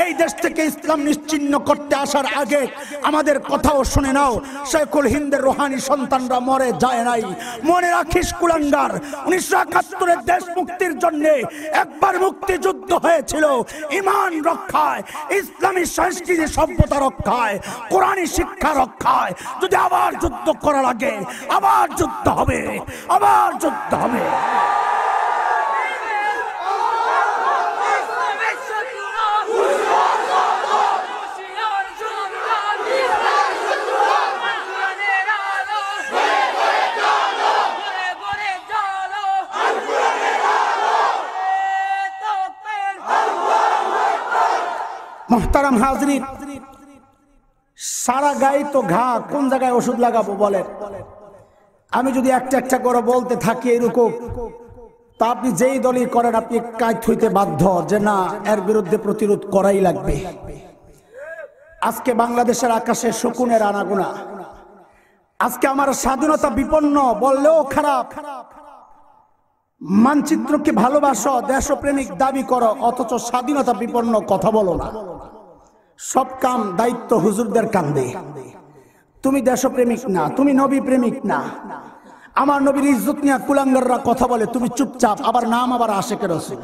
এই দেশ থেকে ইসলাম নিশ্চিহ্ন করতে আসার আগে আমাদের কথাও শুনে নাও, শাইখুল হিন্দের রুহানি সন্তানরা মরে যায় নাই। মনে রাখিস কুলাঙ্গার, 1971-এর দেশ মুক্তির জন্য একবার মুক্তিযুদ্ধ হয়েছিল ঈমান রক্ষায়, ইসলামী সংস্কৃতি সভ্যতা রক্ষায়, কোরআনী শিক্ষা রক্ষায়। যদি আবার যুদ্ধ করা লাগে, আবার যুদ্ধ হবে, আবার যুদ্ধ হবে। মোহতারাম হাজরিন, সারা গায়ে তো ঘা, কোন জায়গায় ওষুধ লাগাবো বলেন? আমি যদি একটা একটা করে বলতে থাকি এরকম, তা আপনি যেই দলই করেন আপনি কাজ হইতে বাধ্য যে না, এর বিরুদ্ধে প্রতিরোধ করাই লাগবে। আজকে বাংলাদেশের আকাশে শকুনের আনাগোনা। আজকে আমার স্বাধীনতা বিপন্ন বললেও খারাপ। মানচিত্রকে ভালোবাসো, দেশপ্রেমিক দাবি করো, অথচ স্বাধীনতা বিপন্ন কথা বলো না। সব কাম দায়িত্ব হুজুরদের কাঁধে। তুমি দেশপ্রেমিক না, তুমি নবী প্রেমিক না। আমার নবীর ইজ্জত নিয়ে কুলাঙ্গাররা কথা বলে, তুমি চুপচাপ, আবার নাম আবার আশেকে রাসূল।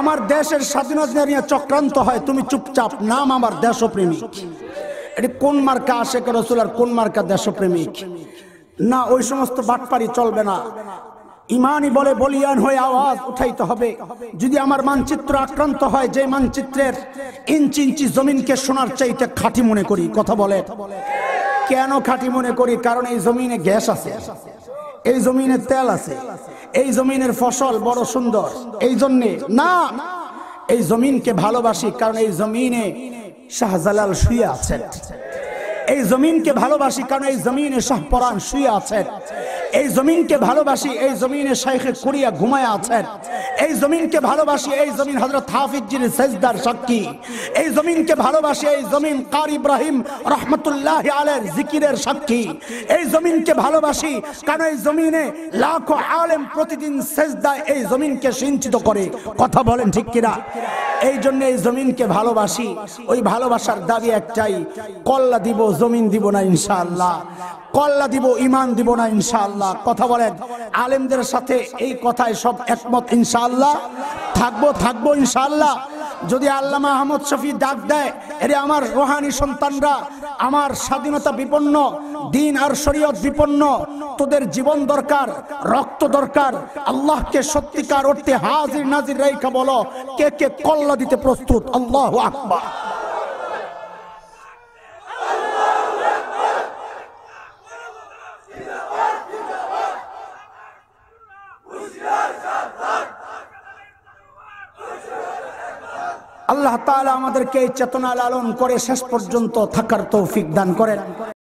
আমার দেশের স্বাধীনতা নিয়ে চক্রান্ত হয়, তুমি চুপচাপ, নাম আমার দেশপ্রেমিক। এটি কোন মার্কা আশেকে রাসূল আর কোন মার্কা দেশপ্রেমিক? না, ওই সমস্ত বাটপারি চলবে না। ইমানই বলে বলিয়ান হয়ে আওয়াজ উঠাইতে হবে। যদি আমার মানচিত্র আক্রান্ত হয়, যে মানচিত্রের ইঞ্চি ইঞ্চি জমিনকে সোনার চাইতে খাঁটি মনে করি, কথা বলে। কেন খাঁটি মনে করি? কারণ এই জমিনে গ্যাস আছে, এই জমিনে তেল আছে, এই জমিনের ফসল বড় সুন্দর। এই জন্যে না, এই জমিনকে ভালোবাসি কারণ এই জমিনে শাহজালাল শুয়ে আছেন। এই জমিনকে ভালোবাসি কারণ এই জমিনে শাহপরান শুয়ে আছেন। এই জমিনকে ভালোবাসি, এই জমিনে শাইখে কুরিয়া ঘুমায় আছেন। এই জমিনকে ভালোবাসি, এই জমিন হযরত হাফিজ জির সেজদার সাক্ষী। এই জমিনকে ভালোবাসি, এই জমিন কারি ইব্রাহিম রহমাতুল্লাহি আলাইহির জিকিরের সাক্ষী। এই জমিনকে ভালোবাসি কারণ এই জমিনে লাখো আলেম প্রতিদিন সেজদায় এই জমিনকে সিঞ্চিত করে, কথা বলেন ঠিক কিনা? এই জন্য এই জমিনকে ভালোবাসি। ওই ভালোবাসার দাবি একটাই, কল্লা দিব, জমিন দিব না ইনশাআল্লাহ। কল্লা দিব, ইমান দিব না ইনশাআল্লাহ। কথা বলেন। আলেমদের সাথে এই কথায় সব একমত ইনশাআল্লাহ। থাকবো ইনশাআল্লাহ। যদি আল্লামা আহমদ শফি ডাক দেয়, এরে আমার রোহানি সন্তানরা, আমার স্বাধীনতা বিপন্ন, দিন আর শরীয়ত বিপন্ন, তোদের জীবন দরকার, রক্ত দরকার। আল্লাহকে সত্যিকার অর্থে হাজির নাজির রেখা বলো, কে কে কল্লা দিতে প্রস্তুত? আল্লাহু আকবার। আল্লাহ তাআলা আমাদেরকে এই চেতনা লালন করে শেষ পর্যন্ত থাকার তৌফিক দান করেন।